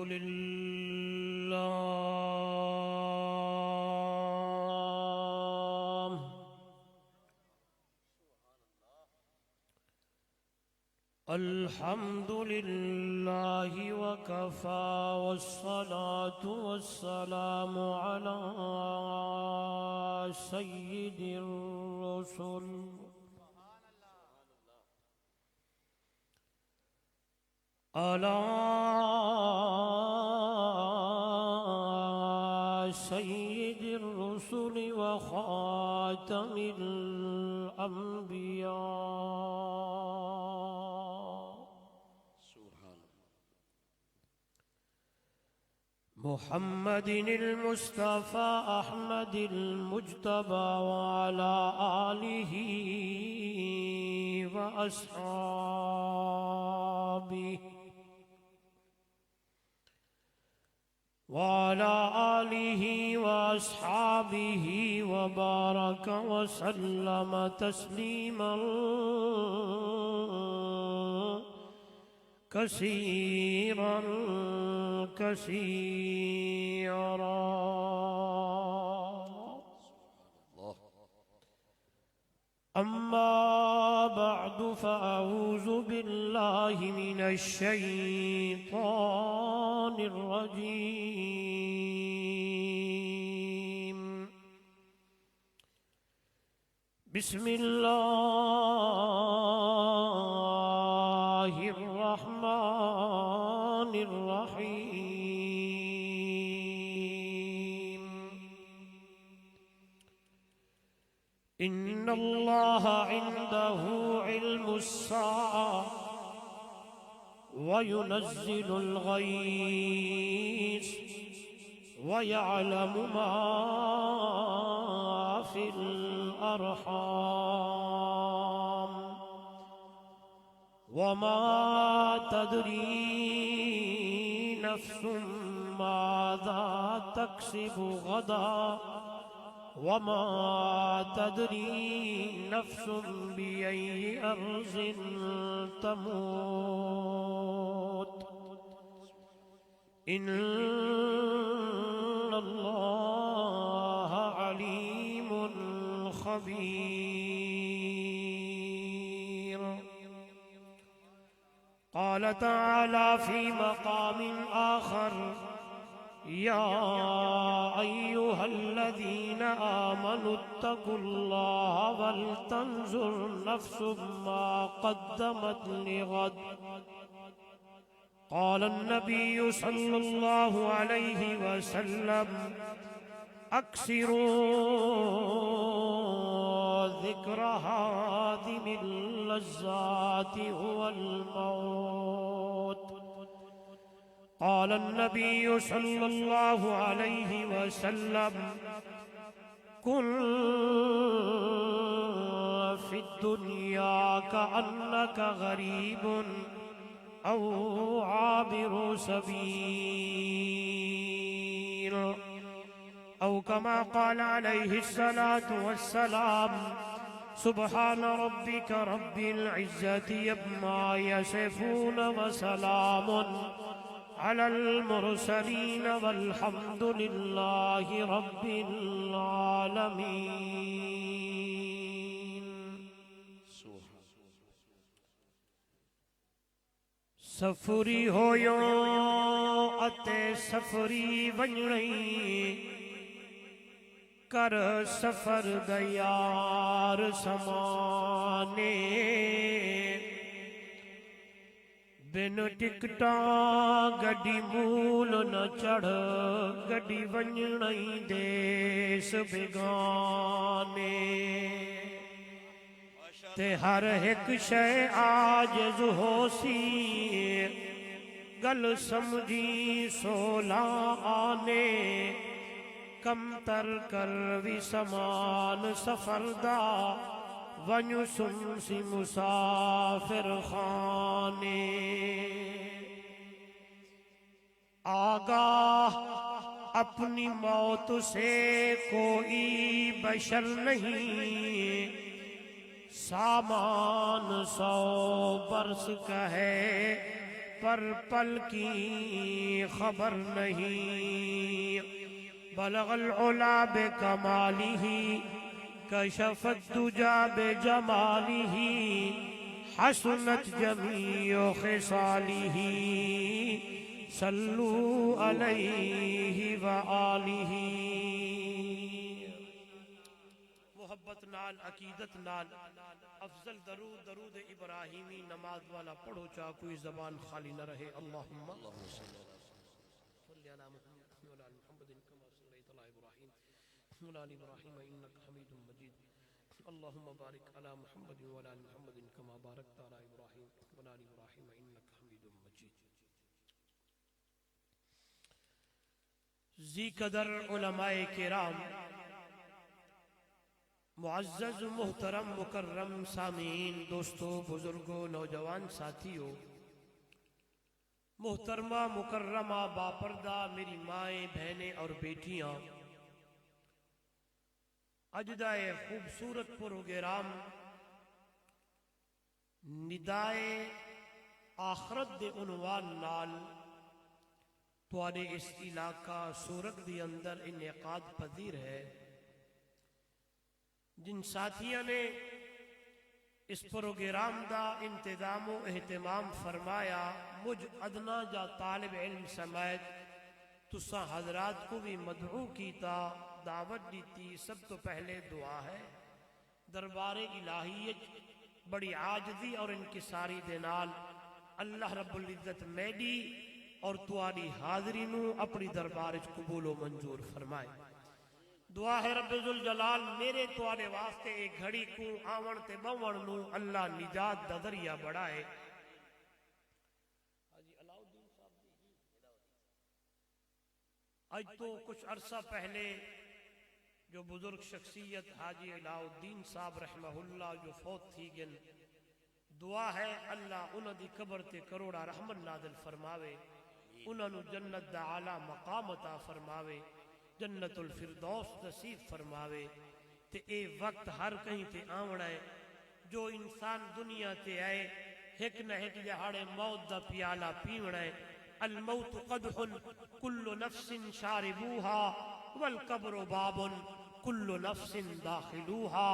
لله الحمد لله وكفى والصلاة والسلام على سيد الرسل على سيد الرسل وخاتم الأنبياء محمد المصطفى أحمد المجتبى وعلى آله وأصحابه وبارك وسلم تسليما كثيرا أما بعد فأعوذ بالله من الشيطان الرجيم بسم الله الرحمن الرحيم إن الله عنده علم الساعة وينزل الغيث ويعلم ما في الأرحام وما تدري نفس ماذا تكسب غدا وما تدري نفس بأي أرض تموت إن الله عليم خبير قال تعالى في مقام آخر يا أيها الذين آمنوا اتقوا الله ولتنظر نفس ما قدمت لغد قال النبي صلى الله عليه وسلم أكثروا ذكر هادم اللذات هو الموت قال النبي صلى الله عليه وسلم كن في الدنيا كأنك غريب أو عابر سبيل أو كما قال عليه الصلاة والسلام سبحان ربك رب العزة عما يصفون وسلام على المرسلين والحمد لله رب العالمين سفری ہویو اتے سفری ونجڑی کر سفر دیار سمانے بن ٹکٹاں گڈی مول نہ چڑھ گڈی ونجڑی دیس بگانے تے ہر ایک شے عاجز ہو سی گل سمجھی سولا آنے کم تر کر وی سمان سفر دا ونو سنسی مسافر خانے آگاہ اپنی موت سے کوئی بشر نہیں سامان 100 برس کا ہے پر پل کی خبر نہیں بلغ العلا بکمالہ کشف الدجا بجمالہ حسنت جمیع خصالہ صلو علیہ وآلہ. محبت نال عقیدت نال افضل درود درود ابراہیمی نماز والا پڑھو چاہ کوئی زبان خالی نہ رہے. اللہم صلی علی محمد وعلی آل محمد کما صلیت علی ابراہیم وعلی آل ابراہیم انک حمید مجید. اللہم بارک علی محمد وعلی آل محمد کما بارکت علی ابراہیم وعلی آل ابراہیم انک حمید مجید. ذی قدر علماء کرام، معزز محترم مکرم سامعین، دوستو، بزرگوں، نوجوان ساتھیوں، محترمہ مکرمہ باپردہ میری مائیں، بہنیں اور بیٹیاں، اجدائے خوبصورت پروگرام ندائے آخرت دے عنوان نال تواڈے اس علاقہ سورت دے اندر انعقاد پذیر ہے. جن ساتھیاں نے اس پروگرام دا انتظام و اہتمام فرمایا، مجھ ادنا جا طالب علم سمیت تساں حضرات کو بھی مدعو کیتا، دعوت دیتی. سب تو پہلے دعا ہے دربار الہیت بڑی عاجزی اور انکساری دے نال اللہ رب العزت میڈی اور تواڈی حاضری نو اپنی دربار وچ قبول و منظور فرمائے. دعا ہے رب ذوالجلال میرے تواڈے واسطے ایک گھڑی کو آون تے بون نو اللہ نجات دا ذریعہ بڑھائے. آج تو کچھ عرصہ پہلے جو بزرگ شخصیت حاجی علاؤ الدین صاحب رحمہ اللہ جو فوت تھی گن، دعا ہے اللہ انہاں دی قبر تے کروڑا رحمت نازل فرماوے، انہاں نو جنت دا اعلیٰ مقام عطا فرماوے، جنت الفردوس نصیب فرماوے. تے اے وقت ہر کہیں تے آونا ہے. جو انسان دنیا تے آئے ایک نہ ایک دہاڑے موت دا پیالہ پیونا ہے. الموت قدح کل نفس شاربوها والقبر باب کل نفس داخلوها.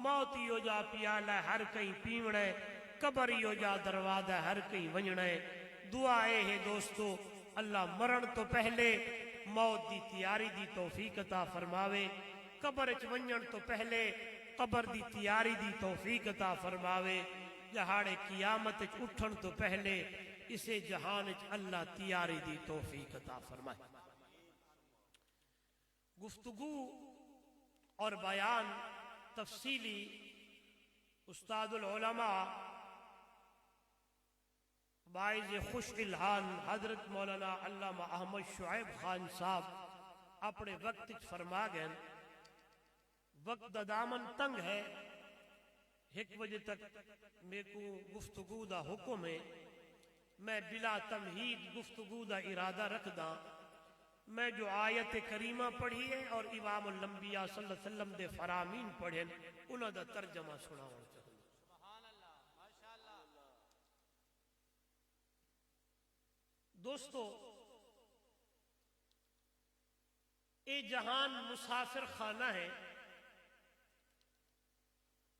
موت ہو جا پیالہ ہر کہیں پیونا ہے، قبر ہو جا دروازہ ہر کہیں ونجنا ہے. دعا ہے دوستو اللہ مرن تو پہلے موت دی تیاری دی توفیق عطا فرماوے، قبر وچ ونجن تو پہلے قبر دی تیاری دی توفیق عطا فرماوے، جہاڑے قیامت وچ اٹھن تو پہلے اسے جہان وچ اللہ تیاری دی توفیق عطا فرمائے. گفتگو اور بیان تفصیلی استاد العلماء باعث خوش الحان حضرت مولانا علامہ احمد شعیب خان صاحب اپنے وقت فرما گئے. وقت دا دامن تنگ ہے، 1 بجے تک میرے کو گفتگو دا حکم ہے. میں بلا تمہید گفتگو دا ارادہ رکھدا. میں جو آیت کریمہ پڑھی ہے اور امام الانبیاء صلی اللہ علیہ وسلم دے فرامین پڑھیں انہاں دا ترجمہ سناؤں چاہوں. دوستو اے جہان مسافر خانہ ہے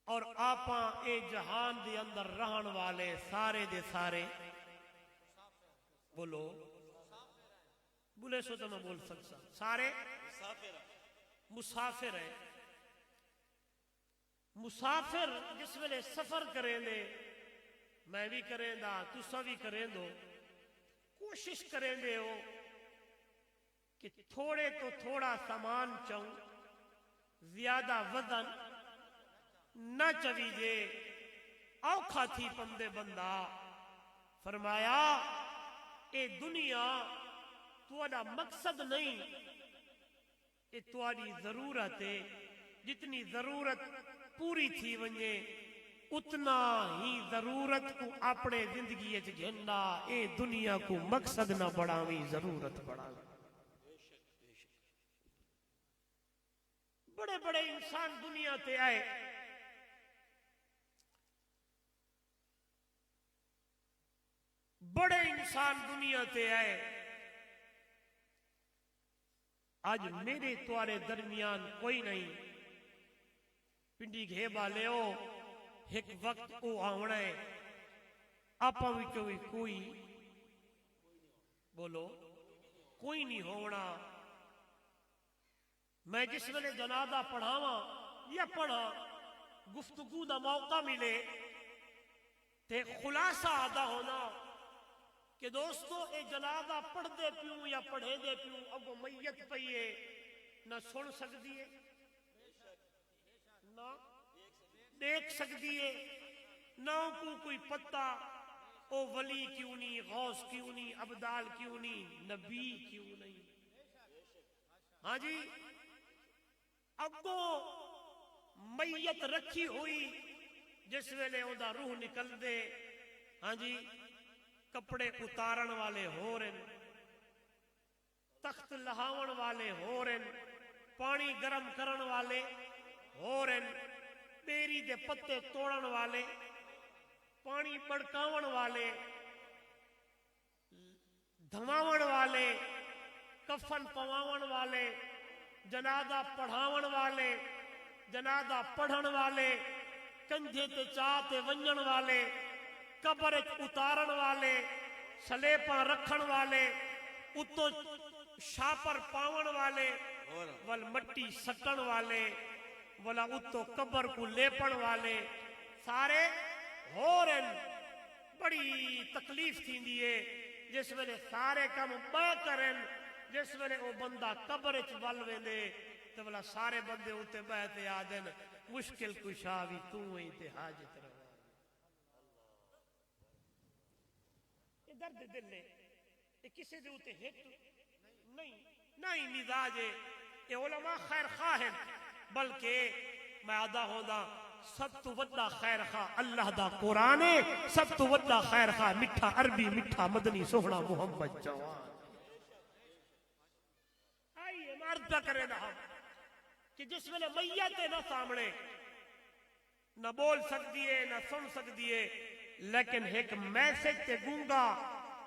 اور آپاں اے جہان دے اندر رہن والے سارے دے سارے بولو بولے سو تو میں بول سکتا سارے مسافر ہیں. مسافر جس ویلے سفر کریں دے میں بھی کریں دا تسا بھی کریں دو، کوشش کریں دے ہو کہ تھوڑے تو تھوڑا سامان چاہوں، زیادہ وزن نہ چوی جے. اوکھا تھی پندے بندہ فرمایا اے دنیا تواڈا مقصد نہیں، اے تواڈی ضرورت ہے. جتنی ضرورت پوری تھی ونجے اتنا ہی ضرورت کو اپنے زندگی اچ گھننا. اے دنیا کو مقصد نہ بڑھاویں، ضرورت بڑھاویں. بڑے بڑے انسان دنیا تے آئے، بڑے انسان دنیا تے آئے آج میرے توارے درمیان کوئی نہیں پنڈی گھے بالے ہو ایک وقت او آونا ہے آپا وچوں بھی کوئی بولو کوئی نہیں ہونا میں جس ویلے جنازہ پڑھاواں یا پڑھا گفتگو دا موقع ملے تے خلاصہ آدھا ہونا کہ دوستو اے جنازہ پڑھ دے پیوں یا پڑھے دے پیوں اگو میت پئیے نہ سن سکتی ہے نہ دیکھ سکتی ہے نہ کو کوئی پتہ او ولی کیوں نہیں غوث کیوں نہیں عبدال کیوں نہیں نبی کیوں نہیں ہاں جی اگو میت رکھی ہوئی جس ویلے اوندا روح نکل دے ہاں جی کپڑے اتارن والے ہو رہن تخت لہاون والے ہو رہن پانی گرم کرن والے ہو رہن بیری دے پتے توڑن والے پانی بڑکاون والے دھماون والے کفن پواون والے جنازہ پڑھاون والے جنازہ پڑھن والے کنجے تے چاہتے ونجن والے قبر اتارن والے سلیپاں رکھن والے اتو شاپر پاون والے ول مٹی سٹن والے ولا اتو قبر کو لیپن والے سارے ہو رہن بڑی تکلیف تھی دیئے جس ویلے سارے کم با کرن جس ویلے او بندہ قبر وال ویندے تو بلا سارے بندے ہوتے بہتے آدن مشکل کشاوی تو ہی تے حاجت رہا یہ درد دل لے یہ کسے دے ہوتے ہٹ نہیں مزاج ہے یہ علماء خیر خواہ ہیں بلکہ میں آدھا ہوندہ سب تو وڈا خیر خواہ اللہ دا قرآن ہے سب تو وڈا خیر خواہ مٹھا عربی مٹھا مدنی سوہنا محمد جوان آئیے مرد پہ کرے نہ ہم کہ جس میں میت نہ سامنے نہ بول سکتی ہے نہ سن سکتی ہے لیکن ایک میسج تے گونگا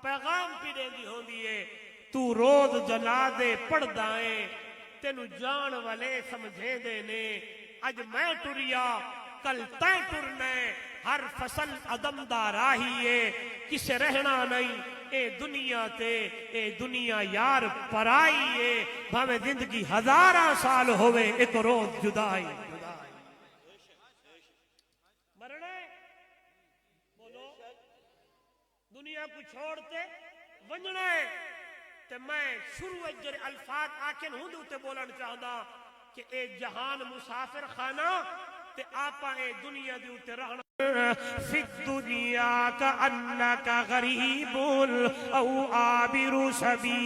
پیغام پیڑے دی ہوں دیئے تو روز جنازے پڑھ دائیں تینو جان والے سمجھے دینے اج میں ٹریا کل تائیں ٹرنے ہر فصل عدم دا راہیے کسے رہنا نہیں اے دنیا یار پرائیے بھامے زندگی ہزاراں سال ہوئے ایک روز جدائی مرنے بولو دنیا کو چھوڑتے ونجنے تے میں شروع اجر الفاظ آکن ہوں دوتے بولن چاہدا کہ اے جہان مسافر خانہ تے آپا اے دنیا دیوتے رہنا فی الدنیا کأنکا غریب او عابر سبیل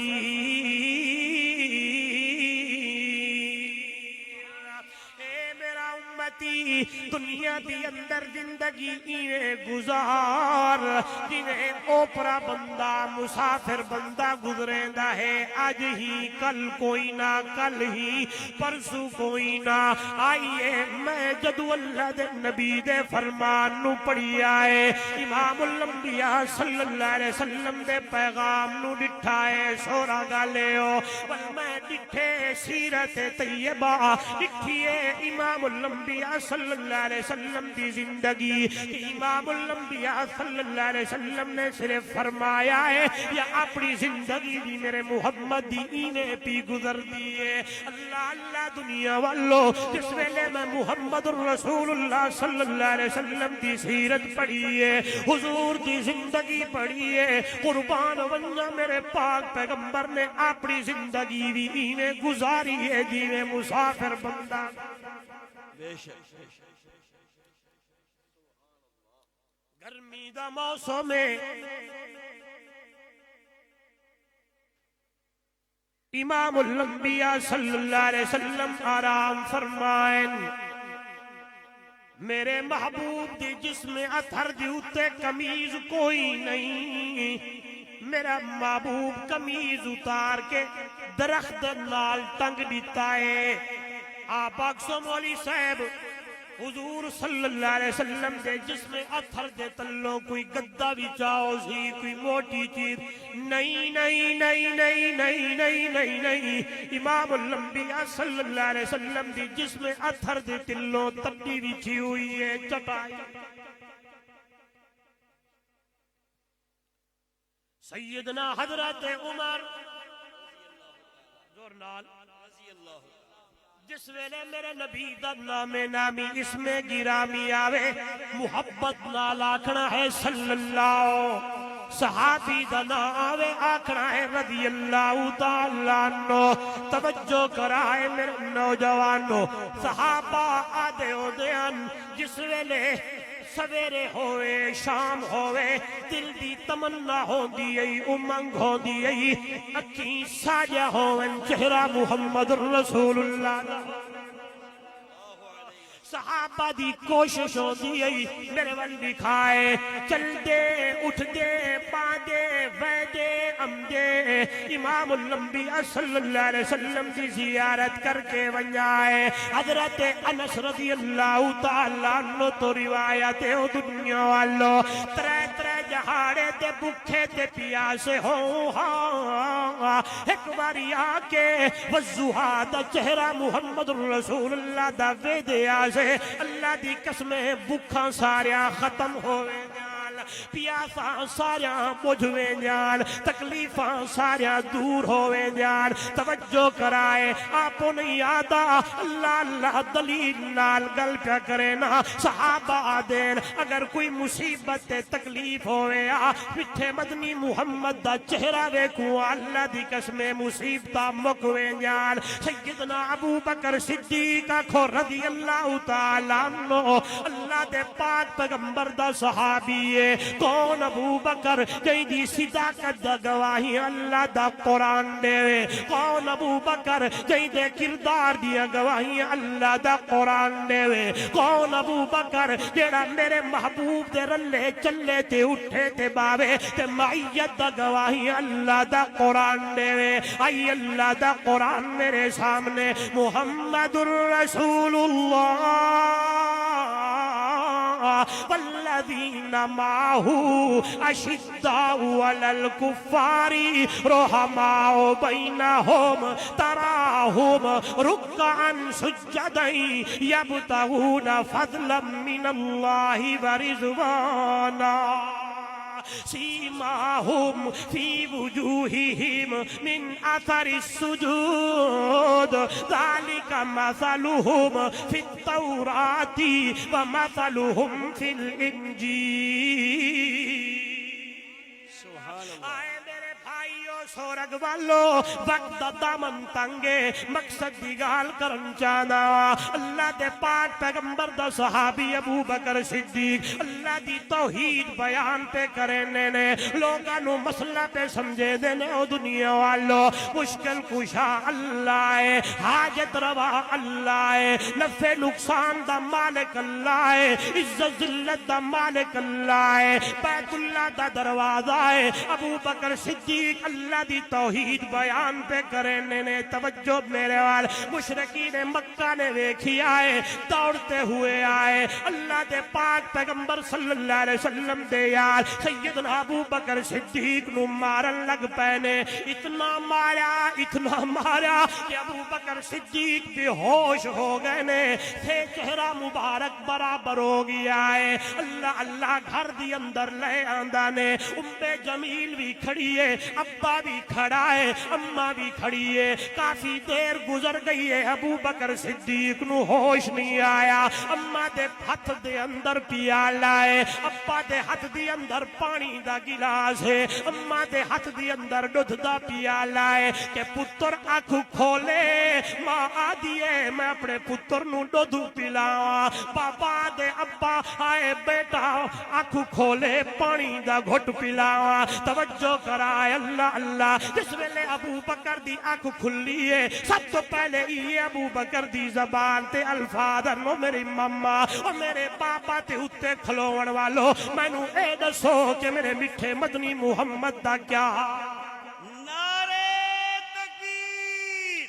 اے میرا امتی دنیا دی اندر زندگی اینے گزار جنہیں اوپرا بندہ مسافر بندہ گزریں دا ہے آج ہی کل کوئی نہ کل ہی پرسو کوئی نہ آئیے میں جدو اللہ دے نبی دے فرمان نو پڑھی آئے امام الانبیاء صلی اللہ علیہ وسلم دے پیغام نو ڈٹھائے شورا گالے ہو بل میں ڈٹھے سیرت طیبہ ڈٹھئے امام الانبیاء صلی اللہ علیہ وسلم دی زندگی امام الانبیاء صلی اللہ علیہ وسلم نے صرف فرمایا ہے یا اپنی زندگی دی میرے محمد دی اینے پی گزر دیئے اللہ اللہ دنیا والو جس ویلے میں محمد الرسول اللہ صلی اللہ علیہ وسلم دی سیرت پڑھیے حضور دی زندگی پڑھیے قربان ونجا میرے پاک پیغمبر نے اپنی زندگی دی اینے گزاری ہے جینے مسافر بندہ گرمی دا موسم ہے امام الانبیاء صلی اللہ علیہ وسلم آرام فرمائیں میرے محبوب دی جسم اتھر دی اتے کمیز کوئی نہیں میرا محبوب کمیز اتار کے درخت نال ٹنگ دیتا ہے آپ اکسو مولی صاحب حضور صلی اللہ علیہ وسلم دے جسم اتھر دے تلوں کوئی گدہ بھی چاہو سی کوئی موٹی چیز نہیں نہیں نہیں نہیں نہیں نہیں نہیں نہیں امام الانبیاء صلی اللہ علیہ وسلم دی جسم اتھر دے تلوں تبدی بھی چھی ہوئی ہے چٹائی سیدنا حضرت عمر زور نال جس ویلے میرے نبی دا نام نامی اس میں گرامی آوے محبت نال آکھنا ہے صلی اللہ صحابی دا نام آوے آکھنا ہے رضی اللہ تعالیٰ عنہ توجہ کرائے میرے نوجوانوں صحابہ آدھے ہو دیان جس ویلے سویرے ہوئے شام ہوئے دل دی تمنا ہو دی امنگ ہو دی اکھیں ساجہ ہوئے چہرہ محمد رسول اللہ صحابہ دی کوشش ہو دی میرے ول دکھائے چل دے اٹھ دے باندے ویدے امدے امام الانبیاء صلی اللہ علیہ وسلم دی زیارت کر کے ونجائے حضرت انس رضی اللہ تعالیٰ عنہ تو روایت ہے دنیا والو ترے جہاڑے تے بکھے تے پیاسے ہوں ہاں ایک باری آکے وزوہا دا چہرہ محمد رسول اللہ دا ویدے آسے اللہ دی قسمیں بکھاں ساریاں ختم ہوئے پیاساں ساریاں بجھوے جان تکلیفاں ساریاں دور ہوئے جان توجہ کرائے آپو نہیں آتا اللہ اللہ دلیل نال گل پہ کرے نا صحابہ دین اگر کوئی مصیبت تکلیف ہوئے پٹھے مدنی محمد دا چہرہ ویکھو اللہ دی قسم مصیبتہ مکوے جان سیدنا ابو بکر صدیق آکھو رضی اللہ تعالیٰ عنہ اللہ دے پاک پیغمبر دا صحابی ہے کون ابو بکر جئی دی صداقت دا گواہی اللہ دا قرآن دے کون ابو بکر جئی دے کردار دی گواہی اللہ دا قرآن دے کون ابو بکر جیڑا میرے محبوب دے رلے چلے تے اٹھے تے باوے تے معیت دا گواہی اللہ دا قرآن دے آئی اللہ دا قرآن میرے سامنے محمد الرسول اللہ والذین معه اشداء علی الکفار رحماء بینہم تراہم رکعا سجدا یبتغون فضلا من اللہ ورضوانا سیماہم فی وجوہہم من اثر السجود ذالک مثلہم فی التوراۃ ومثلہم فی الانجیل سورگ والو وقت دامن تنگے مقصد دی گال کرن چانا اللہ دے پاک پیغمبر دا صحابی ابو بکر صدیق اللہ دی توحید بیان پہ کرنے نے لوگانو مسئلہ پہ سمجھے دینے او دنیا والو مشکل کشا اللہ ہے حاجت روا اللہ ہے نفع نقصان دا مالک اللہ ہے عزت ذلت دا مالک اللہ ہے بیت اللہ دا دروازہ ہے ابو بکر صدیق اللہ دی توحید بیان پہ کرنے نے توجہ میرے وال مشرکین مکہ نے ویکھی آئے دوڑتے ہوئے آئے اللہ دے پاک پیغمبر صلی اللہ علیہ وسلم دے یار سیدنا ابو بکر صدیق نو مارن لگ پینے اتنا مارا کہ ابو بکر صدیق بے ہوش ہو گئے نے تھے چہرہ مبارک برابر ہو گیا ہے اللہ اللہ گھر دی اندر لے آندہ نے جمیل بھی کھڑی ہے ابا بھی کھڑا ہے اماں بھی کھڑی ہے کافی دیر گزر گئی ہے ابو بکر صدیق نو ہوش نہیں آیا اماں دے ہاتھ دے اندر پیالہ ہے ابا دے ہاتھ دے اندر پانی دا گلاس ہے اماں دے ہاتھ دے اندر دودھ دا پیالہ ہے کہ پتر آنکھ کھولے ماں آدھی ہے میں اپنے پتر نو دودھ پلاواں بابا دے ابا آئے بیٹا آنکھ کھولے پانی دا گھٹ پلاواں توجہ کرائے اللہ اللہ جس ویلے ابو بکر دی آنکھ کھلی ہے سب تو پہلے یہ ابو بکر دی زبان تے الفاظ انو میری ماما اور میرے پاپا تے اتے کھلوڑ والو میں نو اے دسو کہ میرے مٹھے مدنی محمد دا کیا نعرہ تکبیر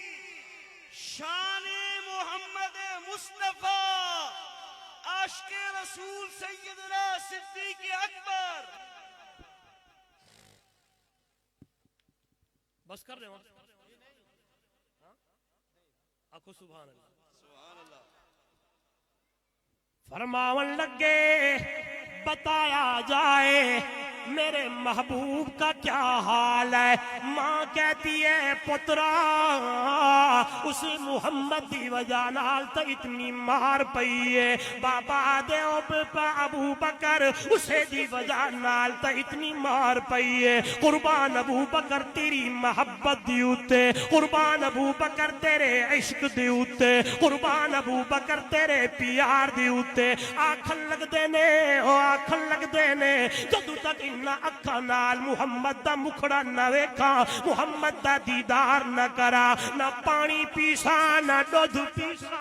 شان محمد مصطفیٰ سیدنا صدیق اکبر. بس کر رہے ہو آخو سبحان اللہ. سبحان اللہ. فرماون لگے بتایا جائے میرے محبوب کا کیا حال ہے. ماں کہتی ہے پترا اس محمد دی وجہ نال تو اتنی مار پئی ہے. بابا دے ابو بکر اسے دی وجہ نال تو اتنی مار پئی ہے. قربان ابو بکر تیری محبت دی اوتے, قربان ابو بکر تیرے عشق دی اوتے, قربان ابو بکر تیرے پیار دی اوتے. آکھن لگ دے نے او آکھن لگ دے نے جدوں تک انہاں اکھاں نال محمد دا مکھڑا نہ ویکھاں, محمد دا دیدار نہ کرا, نہ پانی پیسا نہ دودھ پیسا.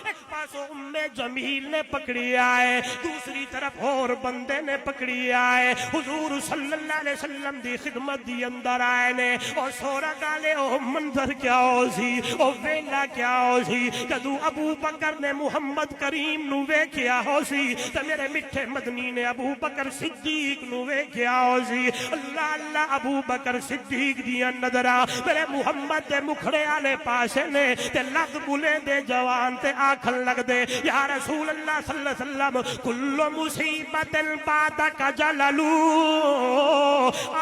ایک پاسوں جمیل نے پکڑیا ہے, دوسری طرف اور بندے نے پکڑیا ہے. حضور صلی اللہ علیہ وسلم دی خدمت دی اندر آئے نے اور سورا گالے او منظر کیا ہو سی, او ویلا کیا ہو سی. جدو ابو بکر نے محمد کریم نو ویکھیا ہو سی تے میرے میٹھے مدنی نے ابو بکر صدیق نو ویکھیا ہو سی. اللہ اللہ ابو بکر صدیق دیاں نظراں میرے محمد دے مکھڑے والے پاسے نے تے لگ بلے دے جوان تے آکھن لگ دے یا رسول اللہ صلی اللہ علیہ وسلم کل مصیبت بعدک جللو,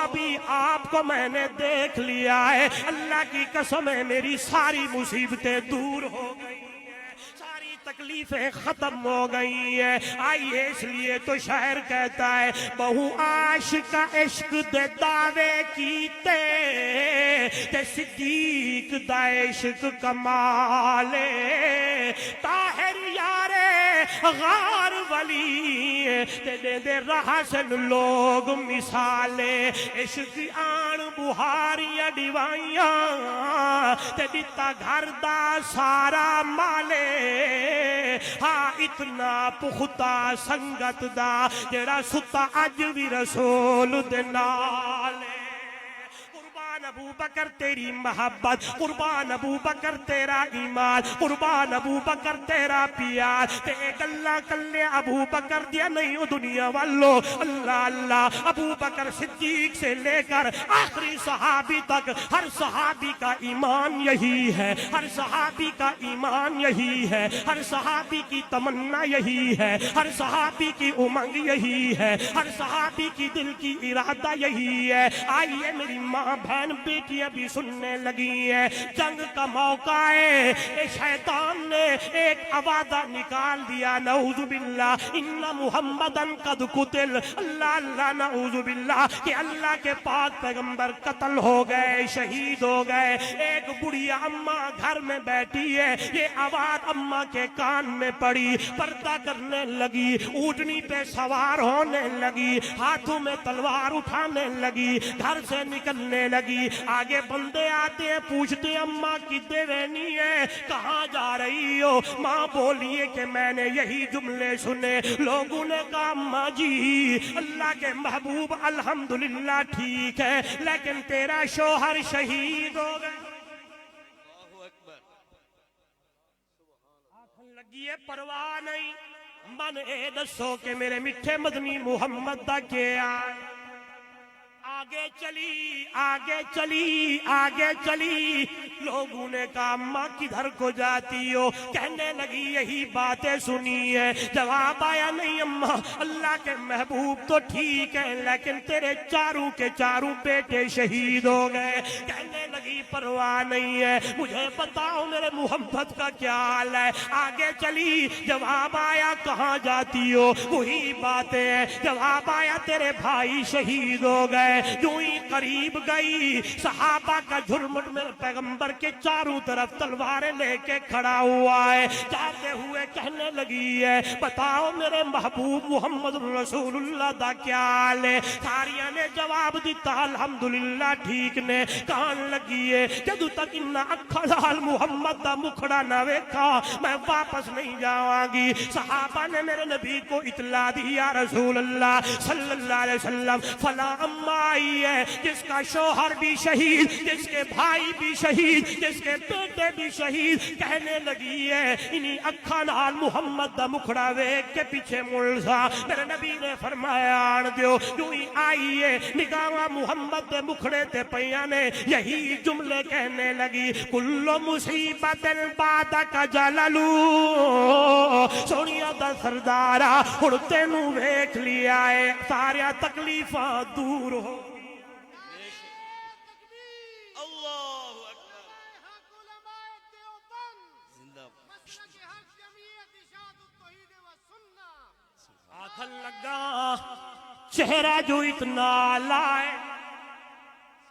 ابھی آپ کو میں نے دیکھ لیا ہے, اللہ کی قسم ہے میری ساری مصیبتیں دور ہو گئی, تکلیفیں ختم ہو گئی ہیں. آئیے اس لیے تو شاعر کہتا ہے بہو عاشق عشق دے دعوے کیتے تے صدیق دا عشق کمالے. طاہر یارے غار ولی تے دے دے رہسن لوگ مثالے. عشق آن بہاریاں ڈیوائیاں تے دیتا گھر دا سارا مالے. ہاں اتنا پختہ سنگت دا جڑا ستا اج بھی رسول دے نال. قربان ابو بکر تیری محبت, قربان ابو بکر تیرا ایمان, قربان ابو بکر تیرا پیار. تے گلا کلے ابو بکر دیا نہیں ہو دنیا والو. اللہ اللہ ابو بکر صدیق سے لے کر آخری صحابی تک ہر صحابی کا ایمان یہی ہے, ہر صحابی کا ایمان یہی ہے, ہر صحابی کی تمنا یہی ہے, ہر صحابی کی امنگ یہی ہے, ہر صحابی کی دل کی ارادہ یہی ہے. آئیے میری ماں بہن بیٹیاں بھی سننے لگی ہیں. جنگ کا موقع ہے, شیطان نے ایک آوازہ نکال دیا نعوذ باللہ ان محمدن قد قتل. اللہ اللہ نعوذ باللہ کہ اللہ کے پاک پیغمبر قتل ہو گئے, شہید ہو گئے. ایک بڑھیا اماں گھر میں بیٹھی ہے, یہ آواز اماں کے کان میں پڑی, پردہ کرنے لگی, اونٹنی پہ سوار ہونے لگی, ہاتھوں میں تلوار اٹھانے لگی, گھر سے نکلنے لگی. آگے بندے آتے ہیں پوچھتے ہیں اماں کدے رہنی ہے, کہاں جا رہی ہو؟ ماں بولیے کہ میں نے یہی جملے سنے. لوگوں نے کہا اماں جی اللہ کے محبوب الحمدللہ ٹھیک ہے لیکن تیرا شوہر شہید ہو گئے. اللہ اکبر. آنکھن لگی ہے پرواہ نہیں, من اے دسو کہ میرے میٹھے مدنی محمد دا کیا. آگے چلی آگے چلی آگے چلی. لوگوں نے کہا اماں کدھر کو جاتی ہو؟ کہنے لگی یہی باتیں سنی ہے. جواب آیا نہیں اماں اللہ کے محبوب تو ٹھیک ہے لیکن تیرے چاروں کے چاروں بیٹے شہید ہو گئے. کہنے لگی پرواہ نہیں ہے, مجھے بتاؤ میرے محمد کا کیا حال ہے. آگے چلی, جواب آیا کہاں جاتی ہو؟ وہی باتیں ہیں. جواب آیا تیرے بھائی شہید ہو گئے. جو ہی قریب گئی صحابہ کا جھرمٹ میرے پیغمبر کے چاروں طرف تلواریں لے کے کھڑا ہوا ہے. جاتے ہوئے کہنے لگی ہے بتاؤ میرے محبوب محمد رسول اللہ دا کیا حال ہے. ساریاں نے جواب دیتا الحمدللہ ٹھیک نے. کہنے لگی ہے جدوں تک انہاں اکھاں نال محمد دا مکھڑا نہ ویکھا میں واپس نہیں جاواں گی. صحابہ نے میرے نبی کو اطلاع دی یا رسول اللہ صلی اللہ علیہ وسلم فلاں اماں آئی ہے جس کا شوہر بھی شہید, جس کے بھائی بھی شہید, جس کے بیٹے بھی شہید. کہنے لگی ہے انہی اکھاں نال محمد دا مکھڑا ویکھ کے پیچھے مڑ سا. میرے نبی نے فرمایا آن دیو. یوں ہی آئی ہے نگاہاں محمد دے مکھڑے تے پیاں نے یہی جملے کہنے لگی کل مصیبت بعدک جللو. سونیا دا سردارا ہن تینوں ویکھ لیا ہے سارا تکلیفاں دور ہو. اللہ اکبر. زندہ آکھن لگا چہرہ جو اتنا لائے.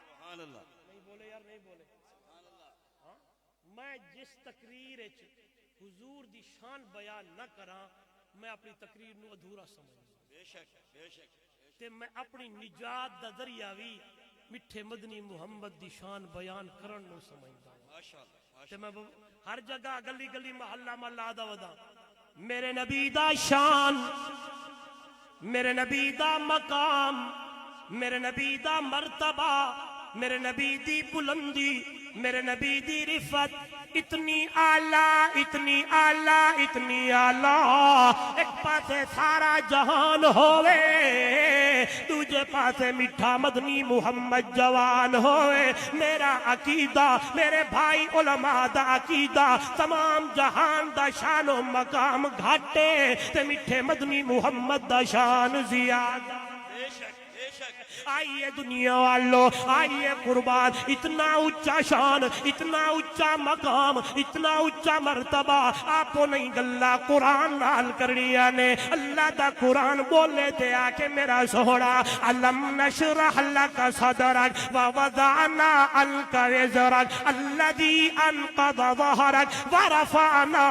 سبحان اللہ. نہیں بولے یار نہیں بولے. میں جس تقریر حضور دی شان بیان نہ کراں میں اپنی تقریر نو ادھورا سمجھوں. بے شک بے شک تے میں اپنی نجات دا ذریعہ بھی میٹھے مدنی محمد دی شان بیان کرن نو سمجھدا ہوں. ماشاءاللہ. تے میں ہر جگہ گلی گلی محلہ محلہ دا ودا میرے نبی دا شان, میرے نبی دا مقام, میرے نبی دا مرتبہ, میرے نبی دی بلندی, میرے نبی دی رفت اتنی آلہ اتنی آلہ اتنی آلہ. ایک پاسے سارا جہان ہوئے دوجے پاسے میٹھا مدنی محمد جوان ہوئے. میرا عقیدہ میرے بھائی علماء دا عقیدہ تمام جہان دا شان و مقام گھاٹے تے میٹھے مدنی محمد دا شان زیادہ. بے شک بے شک. آئیے دنیا والو آئیے قربان. اتنا اچھا شان اتنا اچھا مقام اتنا اچھا مرتبہ آپ نہیں گلہ قرآن نال کرنیا نے. اللہ دا قرآن بولے تے آکے میرا سوڑا علم نشرح لک صدرک ووضعنا عنک وزرک الذی انقض ظہرک ورفعنا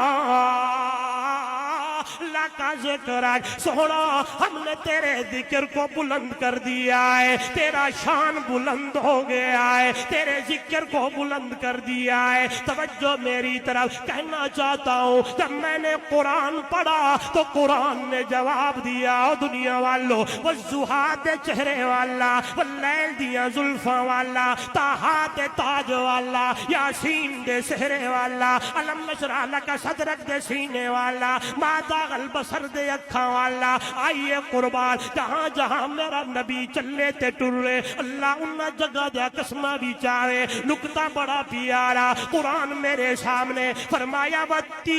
لکا ذکرک. سوڑا ہم نے تیرے ذکر کو بلند کر دیا ہے, تیرا شان بلند ہو گیا ہے, تیرے ذکر کو بلند کر دیا ہے. توجہ میری طرف کہنا چاہتا ہوں جب میں نے قرآن پڑھا تو قرآن نے جواب دیا دنیا والو والضحا دے چہرے والا واللیل دیا زلفاں والا طٰہٰ دے تاج والا یاسین دے سہرے والا علم نشرح لک صدرک دے سینے والا ما زاغ البصر دے اکھاں والا. آئیے قربان جہاں جہاں میرا نبی چلے تے ٹرے اللہ انہاں جگہ دیا قسمہ بھی چاہے. نکتہ بڑا پیارا قرآن میرے سامنے فرمایا والتین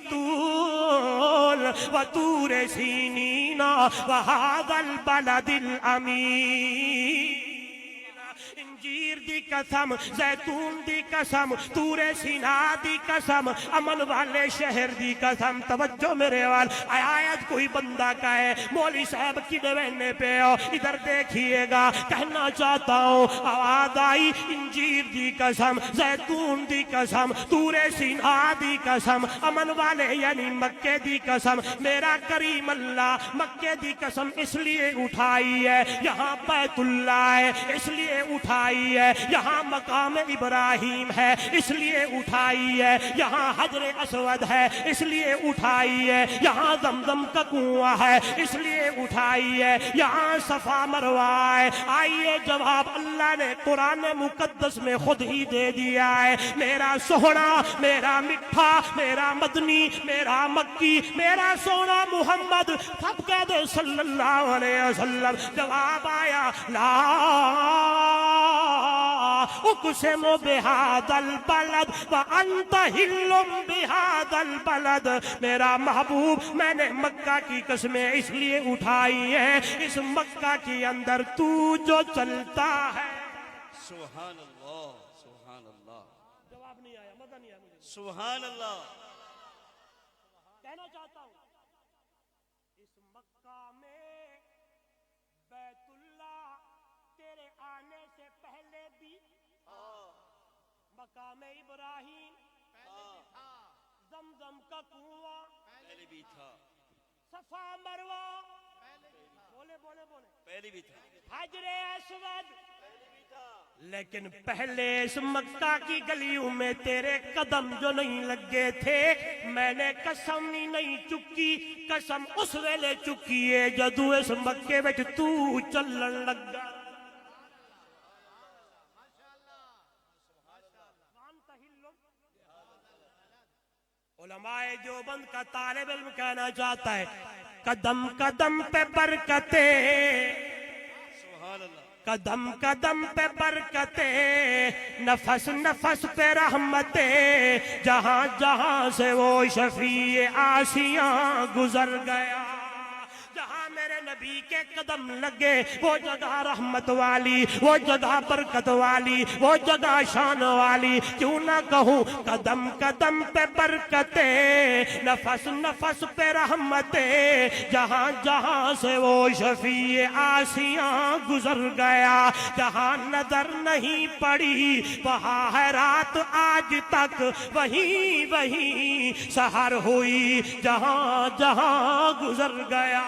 والزیتون وطور سینین وہذا البلد الامین. انجیر دی قسم زیتون دی قسم طور سینا دی قسم امن والے شہر دی قسم. توجہ میرے وال آیت کوئی بندہ کہے مولی صاحب کی دوینے پہ ہو ادھر دیکھئے گا. کہنا چاہتا ہوں آواز آئی انجیر دی قسم زیتون دی قسم طور سینا دی قسم امن والے یعنی مکے دی قسم. میرا کریم اللہ مکے دی قسم اس لیے اٹھائی ہے یہاں بیت اللہ ہے, اس لیے اٹھائی ہے یہاں مقام ابراہیم ہے, اس لیے اٹھائی ہے یہاں حجر اسود ہے, اس لیے اٹھائی ہے یہاں زمزم کا کنواں ہے, اس لیے اٹھائی ہے یہاں صفا مروہ ہے. آئیے جواب اللہ نے قرآن مقدس میں خود ہی دے دیا ہے. میرا سونا میرا مٹھا میرا مدنی میرا مکی میرا سونا محمد سب کہہ دے صلی اللہ علیہ وسلم. جواب آیا لا اقسم بہذا البلد وانت حل بہذا البلد. میرا محبوب میں نے مکہ کی قسمیں اس لیے اٹھائی ہیں اس مکہ کے اندر تو جو چلتا ہے. سبحان اللہ سبحان اللہ. جواب نہیں آیا مزہ نہیں آیا مجھے. سبحان اللہ. کہنا چاہتا ہوں اس مکہ میں بیت اللہ تیرے آنے سے پہلے بھی مقام ابراہیم زمزم کا کنواں پہلے بھی تھا. صفا مروہ پہلی بھی تھا، حجر اسود، لیکن پہلے اس مکہ کی گلیوں میں تیرے قدم جو نہیں لگے تھے، میں نے قسم نہیں چکی، قسم اس ویلے چکی ہے جدو اس مکے وچ تو چلن لگا۔ علماء دیوبند کا طالب علم کہنا چاہتا ہے قدم قدم پہ برکتیں، سبحان اللہ، قدم قدم پہ برکتیں، نفس نفس پہ رحمتیں، جہاں جہاں سے وہ شفیع آسیاں گزر گیا۔ جہاں میرے نبی کے قدم لگے وہ جگہ رحمت والی، وہ جگہ برکت والی، وہ جگہ شان والی، کیوں نہ کہوں قدم قدم پہ برکتیں، نفس نفس پہ رحمتیں، جہاں جہاں سے وہ شفیع آسیاں گزر گیا۔ جہاں نظر نہیں پڑی وہاں ہے رات آج تک، وہیں وہیں سحر ہوئی جہاں جہاں گزر گیا۔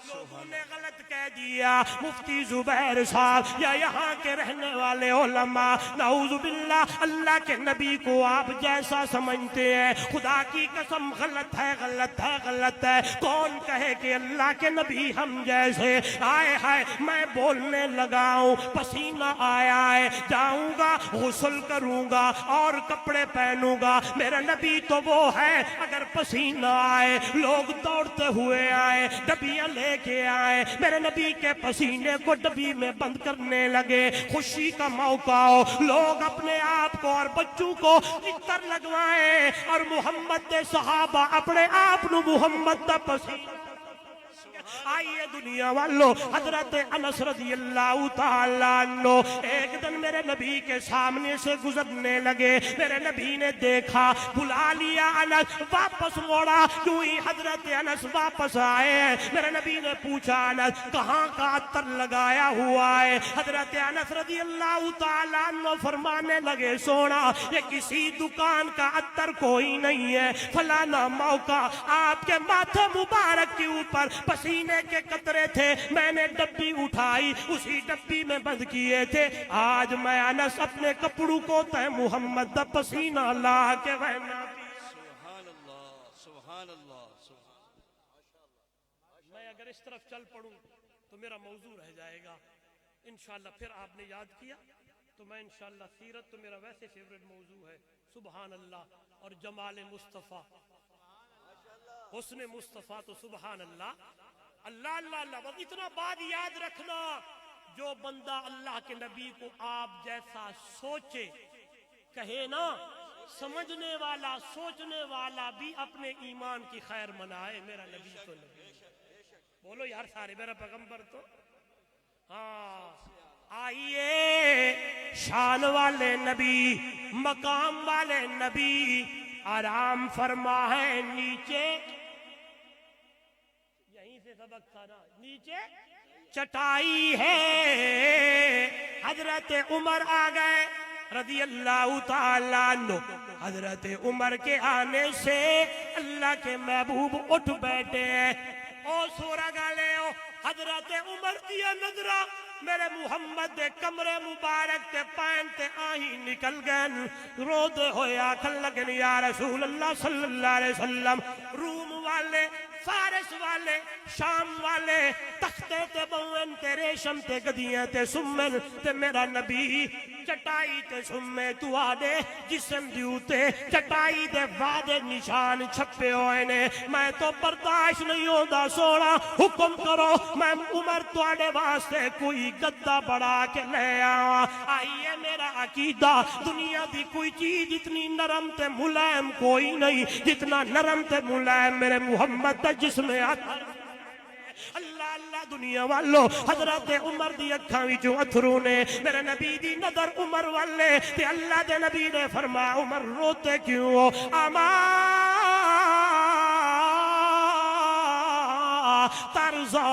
لوگوں نے غلط کہہ دیا مفتی زبیر صاحب یا یہاں کے رہنے والے علماء، نعوذ باللہ، اللہ کے نبی کو آپ جیسا سمجھتے ہیں، خدا کی قسم غلط ہے غلط ہے غلط ہے۔ کون کہے کہ اللہ کے نبی ہم جیسے؟ آئے ہائے میں بولنے لگا ہوں، پسینہ آیا ہے، جاؤں گا غسل کروں گا اور کپڑے پہنوں گا، میرا نبی تو وہ ہے اگر پسینہ آئے لوگ دوڑتے ہوئے آئے، ڈبیاں لے کے آئے، میرے نبی کے پسینے کو ڈبی میں بند کرنے لگے، خوشی کا موقع ہو لوگ اپنے آپ کو اور بچوں کو عطر لگوائیں اور محمد دے صحابہ اپنے آپ نو محمد دا پسینہ۔ آئیے دنیا والو، حضرت انس رضی اللہ تعالیٰ عنہ ایک دن میرے نبی کے سامنے سے گزرنے لگے، میرے نبی نے دیکھا، بلا لیا انس، واپس موڑا، کیوں ہی حضرت انس واپس آئے ہیں۔ میرے نبی نے پوچھا انس کہاں کا عطر لگایا ہوا ہے؟ حضرت انس رضی اللہ تعالیٰ عنہ فرمانے لگے سونا یہ کسی دکان کا عطر کوئی نہیں ہے، فلانا موقع آپ کے ماتھے مبارک کے اوپر پسینے کے قطرے تھے، میں نے ڈبی اٹھائی اسی ڈبی میں بند کیے تھے، آج میں انس اپنے کپڑوں کو تے محمد دا پسینہ لا کے بہنا۔ سبحان اللہ، سبحان اللہ، میں اگر اس طرف چل پڑوں تو میرا موضوع رہ جائے گا انشاءاللہ۔ پھر آپ نے یاد کیا تو میں انشاءاللہ، سیرت تو میرا ویسے فیوریٹ موضوع ہے، سبحان اللہ، اور جمال مصطفیٰ، حسن مصطفیٰ تو سبحان اللہ، اللہ اللہ اللہ۔ بس اتنا بات یاد رکھنا، جو بندہ اللہ کے نبی کو آپ جیسا سوچے، کہے نا، سمجھنے والا سوچنے والا بھی اپنے ایمان کی خیر منائے، میرا نبی تو نبی، بولو یار سارے، میرا پیغمبر تو ہاں۔ آئیے شان والے نبی، مقام والے نبی، آرام فرما ہے نیچے، یہیں سے سبق تھا نا، نیچے چٹائی ہے۔ حضرت عمر آ گئے رضی اللہ تعالیٰ عنہ، حضرت عمر کے آنے سے اللہ کے محبوب اٹھ بیٹھے ہیں، او سورہ گالے ہو، حضرت عمر دیا نظرہ میرے محمد دے کمرے مبارک تے پین تے آہی نکل گئے، رو دے ہوئے آکھن لگن یا رسول اللہ صلی اللہ علیہ وسلم، روم والے، فارس والے، شام والے تختے تے بوئن تے ریشم تے گدیاں تے سمن تے میرا نبی چٹائی تے سمے تو آدے جسم دیوتے چٹائی دے وعدے نشان چھپے ہوئے نے، میں تو برداشت نہیں ہوتا سونا، حکم کرو میں عمر تو آدے واسطے کوئی گدہ بڑھا کے لے آؤں۔ آئیے میرا عقیدہ، دنیا دی کوئی چیز اتنی نرم تے ملائم کوئی نہیں جتنا نرم تے ملائم میرے محمد دا جسم اطہر۔ اللہ اللہ دنیا والو، حضرت عمر دی اکھاں وچوں اتھرو نے میرے نبی دی نظر عمر والے تے اللہ دے نبی نے فرمایا عمر روتے کیوں ہو؟ اما ترضا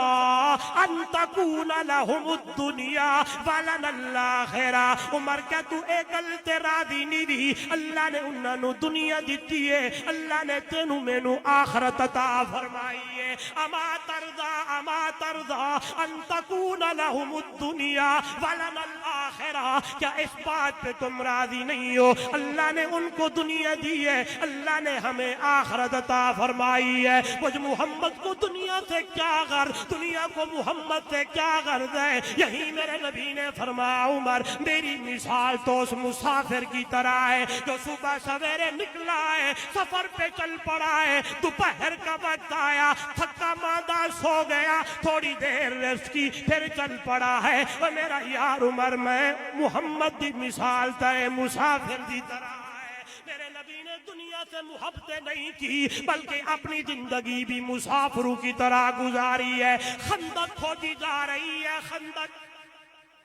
ان تکون لہم الدنیا ولنا الآخرہ۔ عمر کیا تو ایک گل تے راضی نہیں بھی؟ اللہ نے انہاں نو دنیا دیتی ہے، اللہ نے تینوں مینوں آخرت عطا فرمائی ہے۔ ہے اما ترضا ان تکون لہم الدنیا ولنا الآخرہ، کیا اس بات پہ تم راضی نہیں ہو؟ اللہ نے ان کو دنیا دی ہے، اللہ نے ہمیں آخرت عطا فرمائی ہے، مجھ محمد کو دنیا سے کیا غرض، دنیا کو محمد سے کیا غرض ہے؟ یہی میرے نبی نے فرمایا عمر میری مثال تو اس مسافر کی طرح ہے جو صبح سویرے نکلا ہے، سفر پہ چل پڑا ہے، دوپہر کا وقت آیا، تھکا ماندہ سو گیا، تھوڑی دیر ریسٹ کی، پھر چل پڑا ہے۔ اور میرا یار عمر میں محمد دی مثال تے مسافر دی طرح ہے۔ میرے نبی نے دنیا سے محبتیں نہیں کی بلکہ اپنی زندگی بھی مسافروں کی طرح گزاری ہے۔ خندق کھودی جا رہی ہے، خندق۔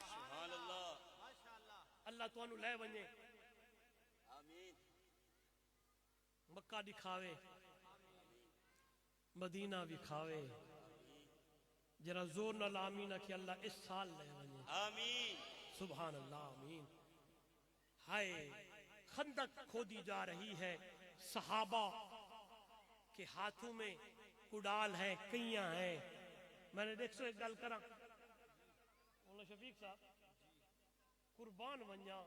سبحان اللہ اللہ تو انو لے ونجے، آمین مکہ دکھاوے، مدینہ بھی کھاوے، جرا زور نہ لامینہ کہ اللہ اس سال لے ونجے۔ آمین سبحان اللہ آمین۔ ہائے خندق کھودی جا رہی ہے، صحابہ کے ہاتھوں میں کڈال ہے، کئیاں ہیں۔ میں نے دیکھ سو ایک گل کرا مولانا شفیق صاحب قربان ونجا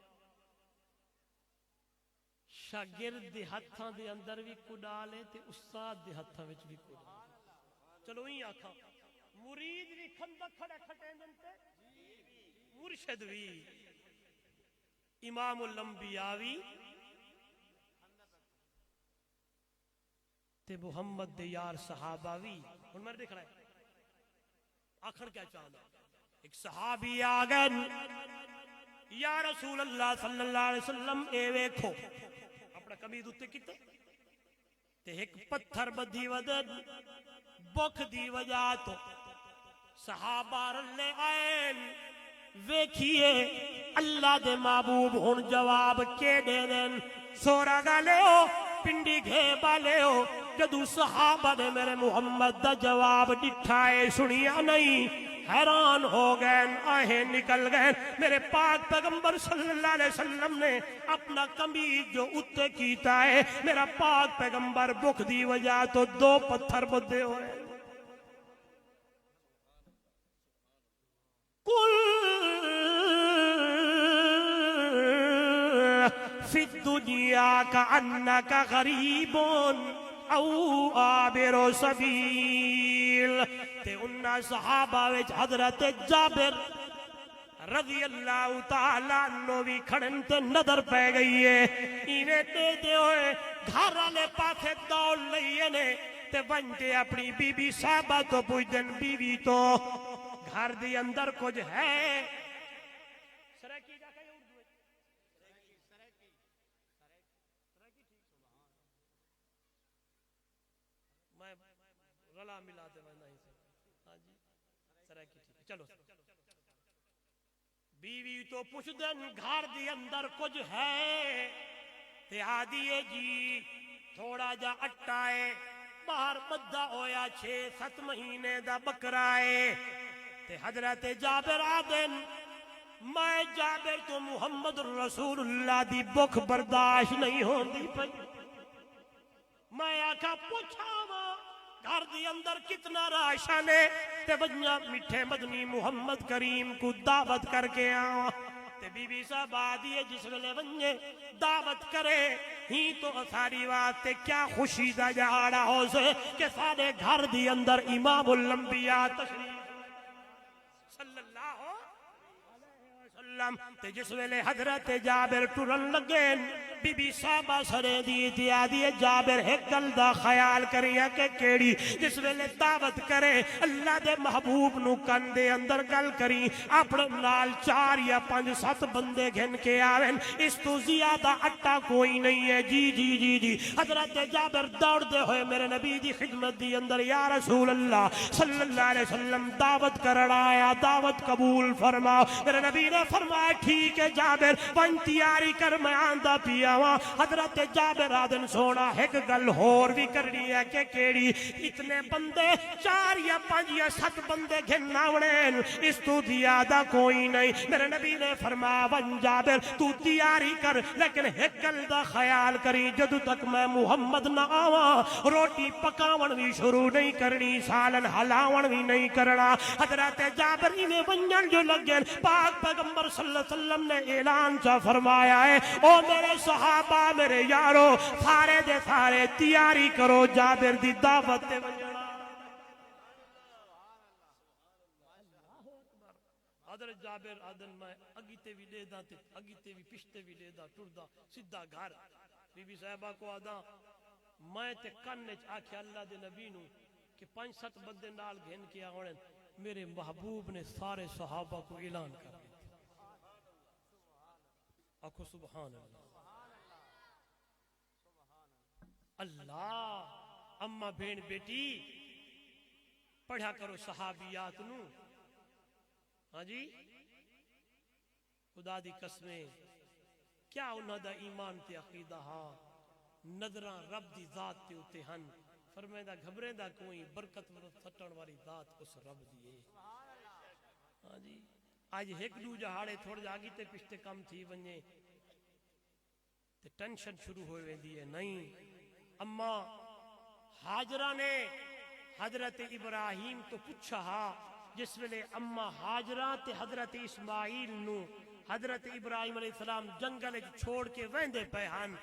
شاگرد دے ہتھاں دے اندر بھی کڈال ہے تے استاد دے ہتھاں وچ بھی کڈال۔ چلو ہی آکھاں مرید بھی خندق کھڑے کھٹے تے مرشد بھی، امام الانبیاء بھی تے محمد دے یار صحابہ بھی۔ ہن میں دیکھ رہا ہے آخر کیا چاہنا، ایک صحابی آگن یا رسول اللہ صلی اللہ علیہ وسلم اے ویکھو، اپنا قمیض اتے کیتے تے ایک پتھر بدھی ودن بکھ دی وجہ تو صحابہ رلے آئین ویکھیے اللہ دے محبوب ہن جواب کے دے دن سورا گالے ہو پنڈی گھے بالے ہو۔ جدو صحابہ نے میرے محمد دا جواب ڈٹھائے سنیا نہیں، حیران ہو گئے، آہیں نکل گئے۔ میرے پاک پیغمبر صلی اللہ علیہ وسلم نے اپنا قمیض جو اتے کیتا ہے، میرا پاک پیغمبر بکھ دی وجہ تو 2 پتھر بدے ہوئے۔ فی الدنیا کأنک غریب او عابر سبیل۔ تے انہاں صحابہ وچ حضرت جابر رضی اللہ تعالیٰ عنہ بھی کھڑن تے نظر پہ گئی ہے، ایویں دے ہوئے گھر والے پاسے دوڑ لئیے نے تے بنتے اپنی بی بی صاحبہ تو پوچھ دن بیوی تو گھر دی اندر کچھ ہے؟ سرکی جا کہیں اردو میں غلا ملا دے میں نہیں سے، ہاں جی سرکی ٹھیک ہے، چلو بیوی تو پوچھ دن گھر دی اندر کچھ ہے تے آدھیے جی تھوڑا جا اٹا ہے، باہر بدھا ہویا 6-7 مہینے دا بکرا ہے۔ تے حضرت جابر آدن میں جابر تو محمد رسول اللہ دی بکھ برداشت نہیں ہوندی پئی، میں آکھا پوچھاوا گھر دی اندر کتنا راشن ہے تے بجنا میٹھے مدنی محمد کریم کو دعوت کر کے آؤ۔ تے بی بی صاحب آدھی ہے جس ویلے بنجے دعوت کرے ہی تو ساری واسطے کیا خوشی دا جہاڑا ہو سے کہ سارے گھر دی اندر امام الانبیاء تشریف صلی اللہ علیہ وسلم۔ تے جس ویلے حضرت جابر ٹرن لگین بی بی صاحبہ سرے دی تھی آدھی جابر ایک گل دا خیال کریا کہ کیڑی، جس ویلے دعوت کرے اللہ دے محبوب نو کن دے اندر گل کری اپنے نال 4 یا 5-7 بندے گھن کے آوین، اس تو زیادہ اٹا کوئی نہیں ہے۔ جی جی جی جی حضرت جابر دوڑ دے ہوئے میرے نبی دی خدمت دی اندر یا رسول اللہ صلی اللہ علیہ وسلم دعوت کرنا آیا، دعوت قبول فرماؤ۔ میرے نبی نے فرمایا ٹھیک ہے جابر پن تیاری کر میں آندہ پیا جاواں حضرت جابر آدن سونا ایک گل ہور بھی کرنی ہے کہ کیڑی اتنے بندے 4 یا 5 یا 7 بندے گھناونے اس تو زیادہ کوئی نہیں میرے نبی نے فرمایا ون جابر تو تیاری کر لیکن ایک گل دا خیال کری جدو تک میں محمد نہ آواں روٹی پکاون بھی شروع نہیں کرنی سالن ہلاون بھی نہیں کرنا حضرت جابر میں ونجن جو لگن پاک پیغمبر صلی اللہ علیہ وسلم نے اعلان چا فرمایا ہے او میرے صحابہ میرے یارو سارے دے سارے تیاری کرو جابر دی دعوت تے ونجنا حضرت جابر آدن میں اگیتے بھی لے دا تے اگیتے بھی پشتے بھی لے دا ٹر دا سدھا گھر بی بی صاحبہ کو آدھا میں تے کنچ آکھے اللہ دے نبی نو کہ 5-7 بندے نال گھن کے آوڑیں میرے محبوب نے سارے صحابہ کو اعلان کر دیا آکھو سبحان اللہ اماں بین بیٹی پڑھا کرو صحابیات نو ہاں جی خدا دی قسمیں کیا انہاں دا ایمان تے عقیدہ ہاں نظراں رب دی ذات تے اتے ہن فرمائدہ گھبرے دا کوئی برکت سٹن والی ذات اس رب دیئے ہاں جی آج ایک دو جہاڑے تھوڑ جاگی تے پشتے کم تھی ونجے تے ٹینشن شروع ہوئے دیئے نہیں اما حاجرہ نے حضرت ابراہیم تو پوچھا ہاں جس ویلے اما حاجرہ تے حضرت اسماعیل نو حضرت ابراہیم علیہ السلام جنگل چھوڑ کے ویندے پہ ہن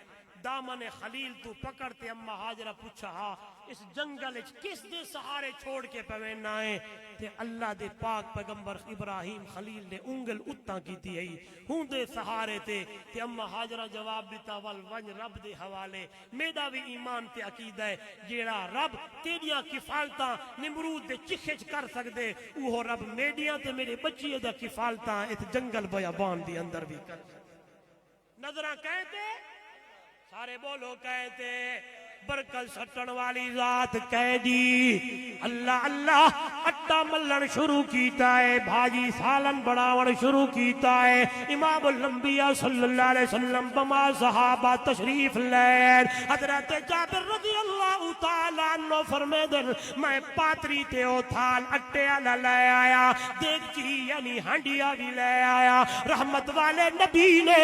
دامن خلیل تو پکڑتے اما حاجرہ پوچھا ہاں اس جنگل کس دے سہارے چھوڑ کے پوینا ہے تے اللہ دے پاک پیغمبر ابراہیم خلیل نے انگل اتاں کی تھی ہے ہوں دے سہارے تے اما حاجرہ جواب دیتا والونج رب دے حوالے میرا بھی ایمان تے عقیدہ ہے جیڑا رب تیریاں کفالتاں نمرود دے چکھچ کر سکدے وہ رب میڈیاں تے میرے بچیے دا کفالتاں اس جنگل بیابان دی اندر بھی کر نظرہ کہتے سارے بولو کہتے برکت سٹن والی ذات کہہ دی اللہ اللہ اٹا ملن شروع کیتا ہے بھاجی سالن بڑاون شروع کیتا ہے امام الانبیاء صلی اللہ علیہ وسلم بما صحابہ تشریف لین حضرت جابر رضی اللہ تعالیٰ عنہ فرمے دن میں پاتری تے او تھال اٹے والا لے آیا دیکھچی یعنی ہنڈیا بھی لے آیا رحمت والے نبی نے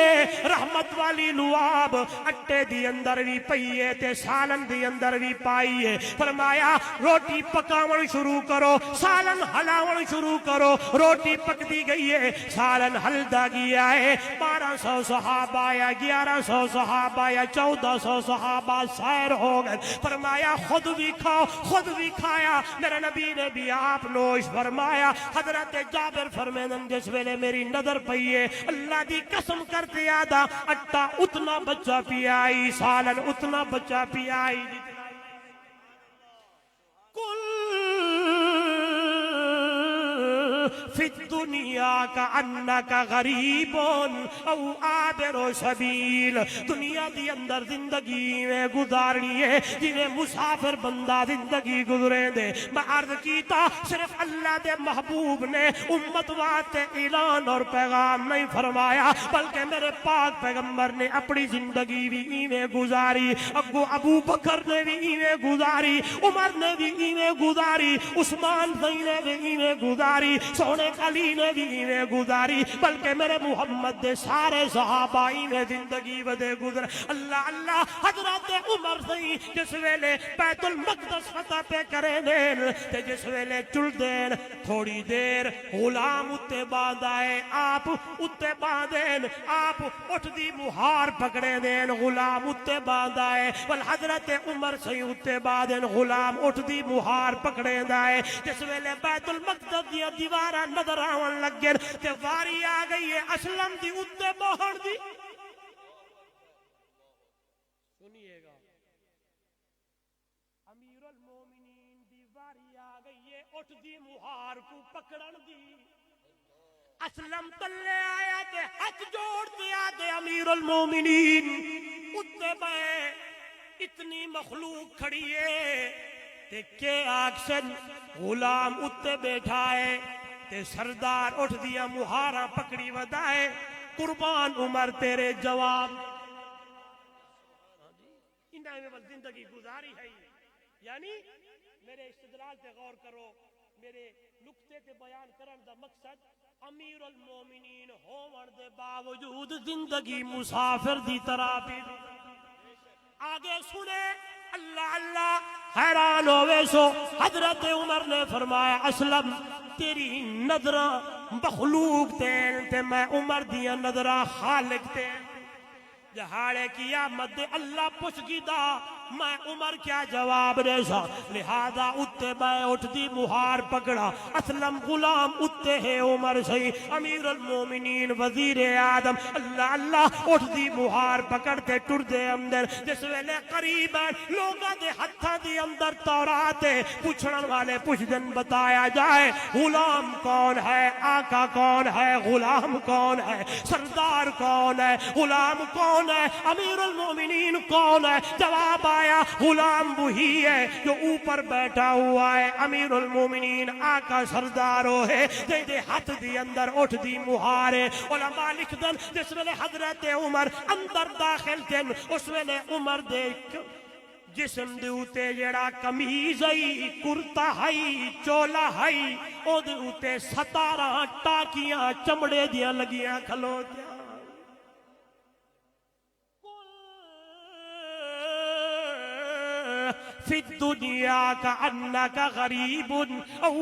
رحمت والی لعاب اٹے دی اندر بھی پئیے تے سالن دی اندر بھی پائیے فرمایا روٹی پکاون شروع کرو سالن ہلاون شروع کرو روٹی پک دی گئی ہے سالن ہلدا گیا ہے 1200 صحابہ یا 1100 صحابہ یا 1400 صحابہ سیر ہو گئے فرمایا خود بھی کھاؤ خود بھی کھایا میرے نبی نے بھی آپ نوش فرمایا حضرت جابر فرمیدن جس ویلے میری نظر پئیے اللہ دی قسم کرتے آدھا اٹا اتنا بچہ پیائی سالن اتنا بچہ پیائی کل فی الدنیا کا انکا غریبون او عابر و سبیل دنیا دی اندر زندگی میں گزارنی ہے جنہیں مسافر بندہ زندگی گزرے دے میں عرض کیتا صرف اللہ دے محبوب نے امت واسطے اعلان اور پیغام نہیں فرمایا بلکہ میرے پاک پیغمبر نے اپنی زندگی بھی ایویں گزاری ابو بکر نے بھی ایویں گزاری عمر نے بھی ایویں گزاری عثمان غنی نے بھی ایویں گزاری سونے علی نے بھی ایویں گزاری بلکہ میرے محمد دے سارے صحابہ ایویں زندگی ودے گزر اللہ اللہ حضرت عمر سے جس ویلے بیت المقدس فتح پہ کرے دین تے جس ویلے چل دین تھوڑی دیر غلام اتے باندھائے آپ اتے باندھین آپ اٹھ دی مہار پکڑے دین غلام اتے باندھائے والحضرت عمر سے اتے باندھین غلام اٹھ دی مہار پکڑے دائے جس ویلے بیت المقدس دیا دیوارہ نظر آون لگن تے واری آ گئی ہے اسلم دی اتے بہن دی سنیے گا امیر المومنین دی واری آ گئی ہے اٹھ دی مہار کو پکڑن دی اسلم تلے آیا تے ہاتھ جوڑ دیا تے امیر المومنین اتے بے اتنی مخلوق کھڑی ہے تے کہ آکشن غلام اتے بیٹھا ہے تے سردار اٹھ دیا مہارا پکڑی ودائے قربان عمر تیرے جواب انہیں میں بل زندگی گزاری ہے. یعنی میرے استدلال تے غور کرو. میرے نقطے تے بیان کرن دا مقصد امیر المومنین ہون دے باوجود زندگی مسافر دی طرح بھی. آگے سنے اللہ اللہ حیران ہوئے سو. حضرت عمر نے فرمایا اسلم تیری نظراں مخلوق تے میں عمر دیا نظراں خالق تے. جہاڑے قیامت دے اللہ پوچھ گی دا میں عمر کیا جواب دے سا. لہذا اتے میں اٹھ دی مہار پکڑا. اسلم غلام اتے ہے عمر سی امیر المومنین وزیر آدم. اللہ اللہ اٹھ دی مہار پکڑتے ٹر دے اندر. جس ویلے قریب ہے لوگاں دے ہتھاں دی اندر تورات پوچھن والے پوچھ دن بتایا جائے غلام کون ہے, آقا کون ہے, غلام کون ہے, سردار کون ہے, غلام کون ہے, امیر المومنین کون ہے. جواب آیا غلام وہی ہے جو اوپر بیٹھا ہوا ہے. امیر المومنین آقا سردارو ہے دے دے ہاتھ دی اندر اٹھ دی مہارے. علماء لکھ دن جس ویلے حضرت عمر اندر داخل تھن اس ویلے عمر دے جسم دے اوتے جڑا کمیز ہے, کرتا ہے, چولا ہے, او دے اوتے 17 ٹاکیاں چمڑے دیاں لگیاں کھلوتیاں. فی الدنیا کأنک غریب او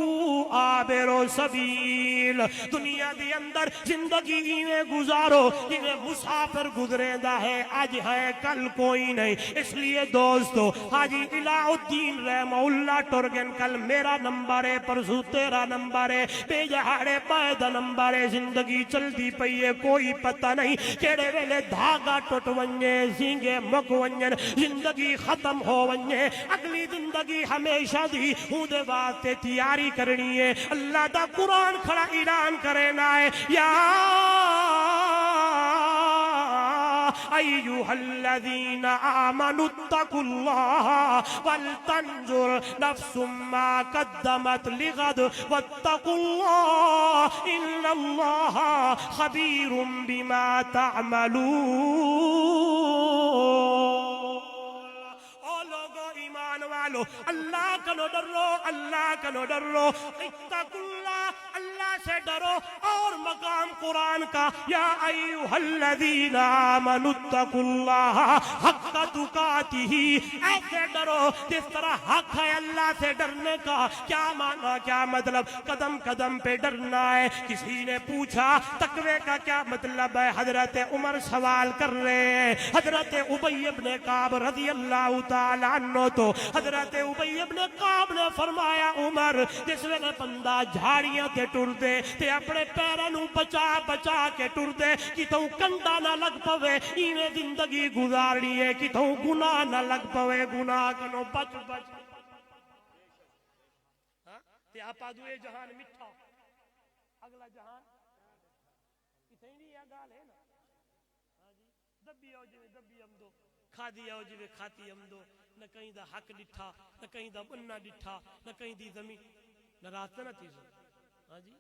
عابر سبیل. دنیا دی اندر زندگی میں گزارو جنہیں مسافر گزرے دا ہے, آج ہے کل کوئی نہیں. اس لیے دوستو حاجی الہ الدین رحمہ اللہ ٹرگن کل میرا نمبر ہے, پرسو تیرا نمبر ہے, بے جہاڑے پائدہ نمبر ہے. زندگی چل دی پئی ہے کوئی پتہ نہیں کیڑے ویلے دھاگا ٹوٹ ونجے, زینگے مک ونجن, زندگی ختم ہو ونجے. اگلی زندگی ہمیشہ دی ہوں دے واسطے تیاری کرنی ہے. اللہ دا قرآن کھڑا اعلان کرنا ہے یا ایوہ الذین آمنوا اتقوا اللہ ولتنظر نفس ما قدمت لغد واتقوا اللہ ان اللہ خبیر بما تعملون. اللہ کا نو ڈرو, اللہ کا نو ڈرو. اتقوا اللہ, اللہ سے ڈرو. اور مقام قرآن کا یا ایوہ الذین آمنوا اتقوا اللہ حق تقاتہ, ایسے ڈرو جس طرح حق ہے اللہ سے ڈرنے کا. کیا معنی, کیا مطلب؟ قدم قدم پہ ڈرنا ہے. کسی نے پوچھا تقوی کا کیا مطلب ہے؟ حضرت عمر سوال کر رہے ہیں. حضرت ابی ابن کعب رضی اللہ تعالیٰ عنہ تو حضرت ابی ابن کعب نے فرمایا عمر جس ویلے بندہ جھاڑیاں تے ٹر دے تے اپنے پیراں نوں بچا بچا کے ٹر دے, کتوں کنڈا نہ لگ پوے ایویں زندگی گزارنی ہے. کتوں گناہ نہ لگ پوے, گناہ کنوں بچ بچ. تے آپا دوے جہان مٹھا, اگلا جہان کتھے نہیں ہے گال ہے نا. دبی آؤ جی دبی ہم دو, کھا دی آؤ جی کھاتی ہم دو. نہ کہیں دا حق ڈٹھا, نہ کہیں دا بننا ڈٹھا, نہ کہیں دی زمین نہ رات نہ تیز. ہاں جی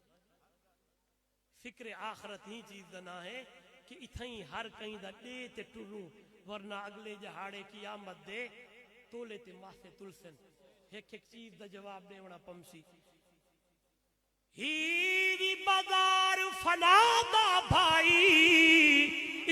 فکر آخرت ہی چیز نہ ہے کہ اتھیں ہر کہیں دا دے تے ٹروں, ورنہ اگلے جہاڑے کی آمد دے تولے تے ماسے تلسن. ایک ایک چیز دا جواب دے ونا پمسی. ہی بازار فنا دا بھائی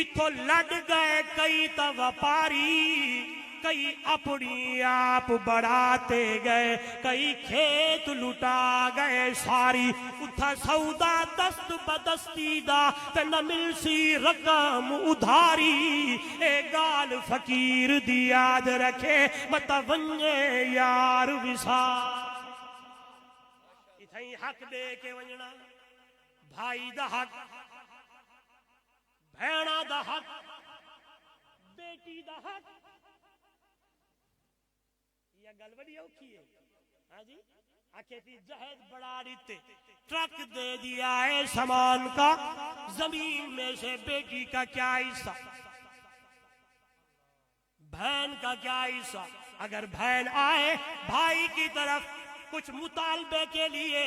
اتھو لڑ گئے کئی تا وپاری. کئی اپنی آپ بڑھاتے گئے, کئی کھیت لٹا گئے ساری. اتھا سودا دست بدستی دا تے نہ ملسی رقم ادھاری. اے گال فقیر دی یاد رکھے متا ونجے یار وصال. اتھائی حق دے کے ونجنا, بھائی دا حق, بھیڑا دا حق, بیٹی دا حق. یہ گل بڑی اوکھی ہے. ہاں جی آکھے تھی جہد بڑھا دیتے, ٹرک دے دیا ہے سامان کا, زمین میں سے بیٹی کا کیا حصہ, بہن کا کیا حصہ. اگر بہن آئے بھائی کی طرف کچھ مطالبے کے لیے,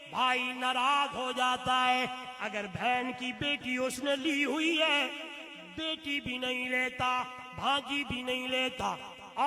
بھائی ناراض ہو جاتا ہے. اگر بہن کی بیٹی اس نے لی ہوئی ہے, بیٹی بھی نہیں لیتا, بھانجی بھی نہیں لیتا,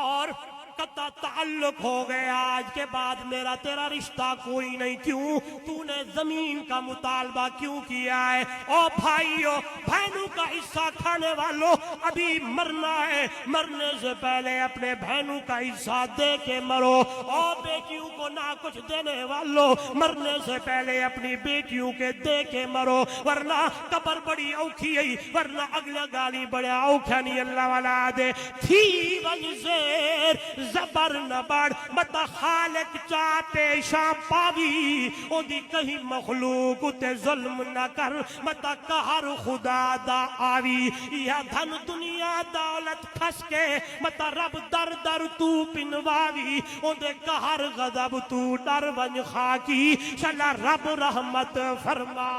اور قطع تعلق ہو گیا، آج کے بعد میرا تیرا رشتہ کوئی نہیں۔ کیوں؟ تو نے زمین کا مطالبہ کیوں کیا ہے؟ او بھائیو، بہنوں کا حصہ کھانے والوں، ابھی مرنا ہے، مرنے سے پہلے اپنے بہنوں کا حصہ دے کے مرو۔ او بیٹیوں کو نہ کچھ دینے والوں، مرنے سے پہلے اپنی بیٹیوں کے دے کے مرو، ورنہ قبر بڑی اوکھی ہے، ورنہ اگلا گالی بڑے اوکھا نہیں اللہ والا دے تھی وجہ سے زبر نہ بڑھ متا خالق چاہ پیشاں پاوی او دی کہیں مخلوق تے ظلم نہ کر متا قہر خدا دا آوی یا دھن دنیا دولت کھس کے متا رب در در تو پنواوی او دے قہر غضب تو ڈر ونج خاکی شلا رب رحمت فرما۔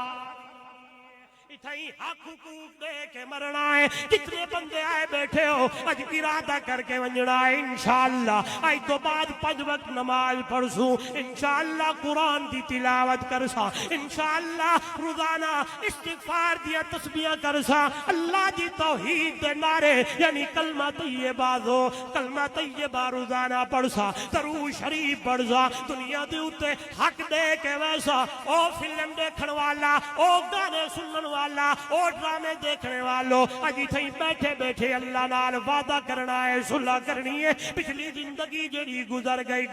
حق حقوق دے کے مرنا ہے۔ کتنے بندے آئے بیٹھے ہو اج ارادہ کر کے ونجنا ہے انشاءاللہ آج تو بعد 5 وقت نماز پڑھسوں، انشاءاللہ قرآن دی تلاوت کرسا، انشاءاللہ روزانہ استغفار دیا تسبیح کرسا، اللہ دی توحید دے نعرے یعنی کلمہ طیبہ دو، کلمہ طیبہ روزانہ پڑھسا، درود شریف پڑھسا، دنیا دے اوتے حق دے کے ویسا او فلم دیکھن والا، او گانے سنن والا، او ڈرامے دیکھنے والوں اج تھئی بیٹھے بیٹھے اللہ نال وعدہ کرنا ہے، صلح کرنی ہے۔ پچھلی زندگی جڑی گزر گئی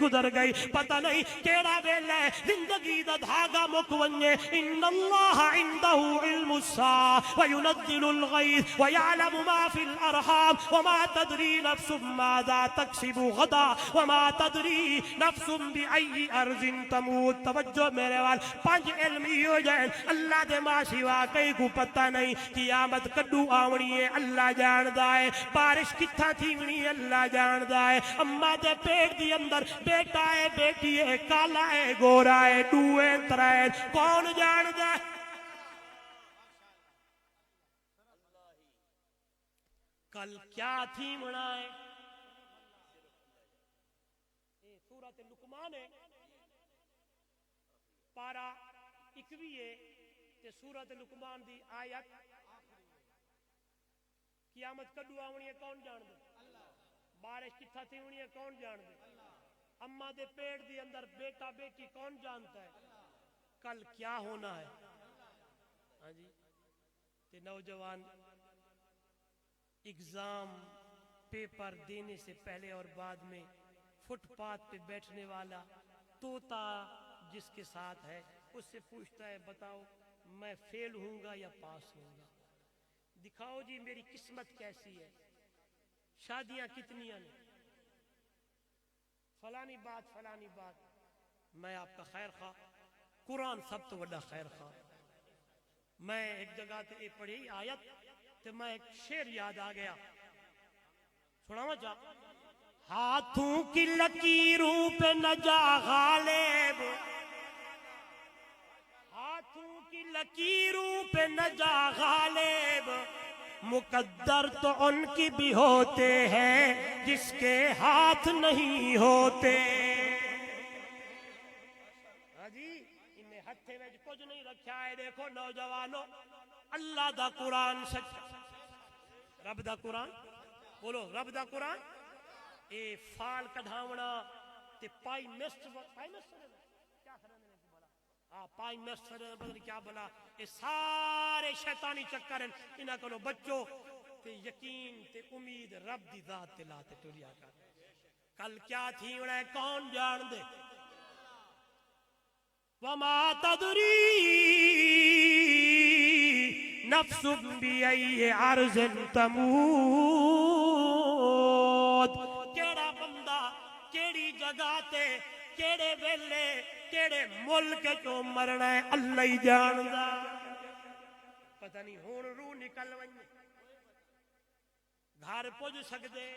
پتہ نہیں کیڑا ویلا ہے زندگی دا دھاگا مک ونجے۔ ان اللہ عنده علم الساعة وينزل الغيث ويعلم ما في الارحام وما تدري نفس ماذا تكسب غدا وما تدري نفس بأي ارض تموت۔ توجہ میرے وال 5 علم ہو جائیں اللہ دے ماں سوا کئی کو پتہ نہیں، قیامت کڈو آونی ہے اللہ جاندا ہے، بارش کتھا تھیونی ہے اللہ جاندا ہے، اماں دے پیٹ دی اندر بیٹا ہے بیٹی ہے، کالا ہے گورا ہے، ڈوے ترائے، کون جاندا ہے؟ کل کیا تھیونا ہے؟ سورۃ لقمان ہے، پارا 21 ہے تے سورۃ لقمان دی آیت قیامت کدو آونی ہے کون جان دے؟ بارش کتھا تھی ہونی ہے کون جان دے؟ اماں دے پیٹ دی اندر بیٹا بیٹی کون جانتا ہے؟ کل کیا ہونا ہے؟ ہاں جی تے نوجوان اگزام پیپر دینے سے پہلے اور بعد میں فٹ پاتھ پہ بیٹھنے والا طوطا جس کے ساتھ ہے اس سے پوچھتا ہے بتاؤ میں فیل ہوں گا یا پاس ہوں گا؟ دکھاؤ جی میری قسمت کیسی ہے، شادیاں کتنی ہیں، فلانی بات۔ میں آپ کا خیر خواہ، قرآن سب تو بڑا خیر خواہ۔ میں ایک جگہ تے ایک پڑھی آیت تے میں ایک شعر یاد آ گیا، سناواں جا۔ ہاتھوں کی لکیروں پہ نہ جا غالب، ہاتھوں کی لکیروں پہ نہ جا غالب، مقدر تو ان کی بھی ہوتے ہیں جس کے ہاتھ نہیں ہوتے۔ ہاں جی انہیں ہتھے میں کچھ نہیں رکھا ہے۔ دیکھو نوجوانوں، اللہ دا قرآن سچ، رب دا قرآن بولو، رب دا قرآن اے فال کڑھاونا تے پائی مسٹر کیا پائی مسٹر بدل کیا بلا، اے سارے شیطانی چکر ہیں انہاں کو بچو تے یقین تے امید رب دی ذات تے لاتے ٹوریا کر۔ کل کیا تھی انہیں کون جان دے؟ وما تدری نفس بأي عرض تموت۔ کیڑا بندہ کیڑی جگہ تے کیڑے ویلے کیڑے ملک چوں مرنا ہے اللہ ہی جاندا۔ پتہ نہیں ہون روح نکل ونجے، گھر پہنچ سکدے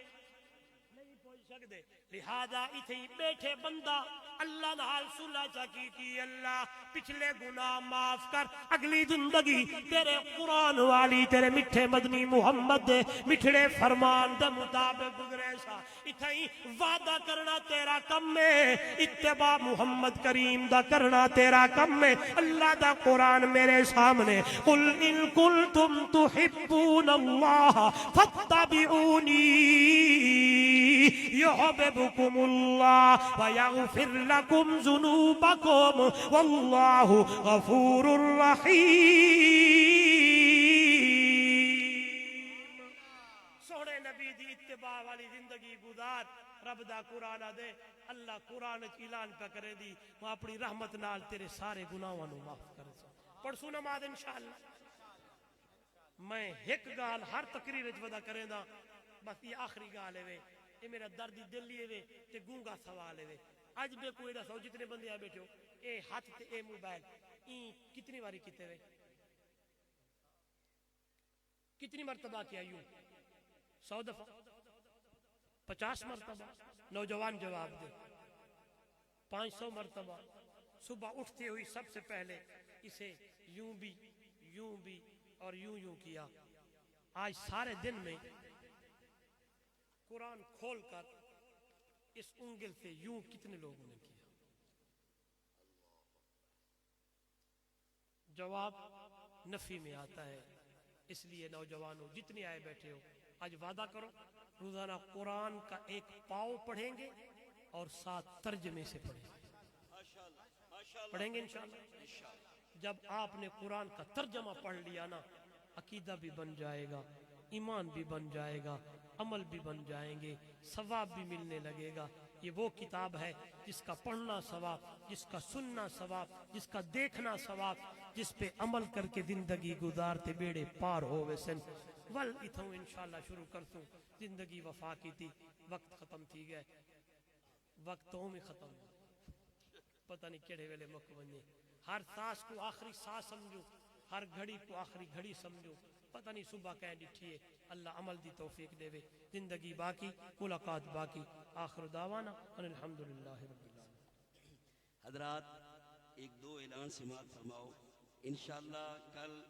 نہیں پہنچ سکدے، لہذا اتھے بیٹھے بندہ اللہ نال صلح چا کیتی، اللہ پچھلے گناہ معاف کر، اگلی زندگی تیرے قرآن والی تیرے مٹھے مدنی محمد دے مٹھڑے فرمان دے مطابق گزرے سا۔ اتھائی وعدہ کرنا تیرا کم ہے، اتباع محمد کریم دا کرنا تیرا کم ہے۔ اللہ دا قرآن میرے سامنے، قل ان کنتم تحبون اللہ فاتبعونی يحببكم الله ويغفر لكم ذنوبكم والله غفور رحيم. سونے نبی دی اتباع والی زندگی گزار، رب دا قرآن دے. اللہ قرآن اعلان پہ کرے دی وہ اپنی رحمت نال تیرے سارے گناہاں نو معاف کرے. پڑھسو نماز انشاءاللہ. میں ایک گال ہر تقریر وچ ودا کریں دا، بس یہ آخری گال ہے، یہ میرا دردی دل لیے وے تے گونگا سوال ہے. اج بے کوئی دسو جتنے بندے آ بیٹھے ہو، اے ہاتھ تے اے موبائل کتنی باری کیتے وے؟ کتنی مرتبہ کیا یوں؟ 100 دفعہ، 50 مرتبہ؟ نوجوان جواب دے. 500 مرتبہ. صبح اٹھتے ہوئی سب سے پہلے اسے یوں بھی اور یوں کیا. آج سارے دن میں قرآن کھول کر اس انگل سے یوں کتنے لوگوں نے کیا؟ جواب نفی میں آتا ہے. اس لیے نوجوانوں جتنے آئے بیٹھے ہو، آج وعدہ کرو روزانہ قرآن کا ایک پاؤ پڑھیں گے اور 7 ترجمے سے پڑھیں گے. پڑھیں گے انشاءاللہ. جب آپ نے قرآن کا ترجمہ پڑھ لیا نا، عقیدہ بھی بن جائے گا، ایمان بھی بن جائے گا، عمل بھی بن جائیں گے، ثواب بھی ملنے لگے گا. یہ وہ کتاب ہے جس کا پڑھنا ثواب، جس کا سننا ثواب، جس کا دیکھنا ثواب، جس پہ عمل کر کے زندگی گزارتے بیڑے پار ہو ویسن. ول اتھوں انشاءاللہ شروع کرتوں. زندگی وفا کی تھی، وقت ختم تھی گئے، وقتوں میں ختم ہو، پتہ نہیں کیڑے ویلے مک ونجے. ہر سانس کو آخری سانس سمجھو، ہر گھڑی کو آخری گھڑی سمجھو، پتہ نہیں صبح کہیں ڈٹھی ہے. اللہ عمل دی توفیق دے وے. زندگی باقی، ملاقات باقی. آخر دعوانا ان الحمدللہ رب العالمین. حضرات ایک دو اعلان سماعت فرماؤ. انشاءاللہ کل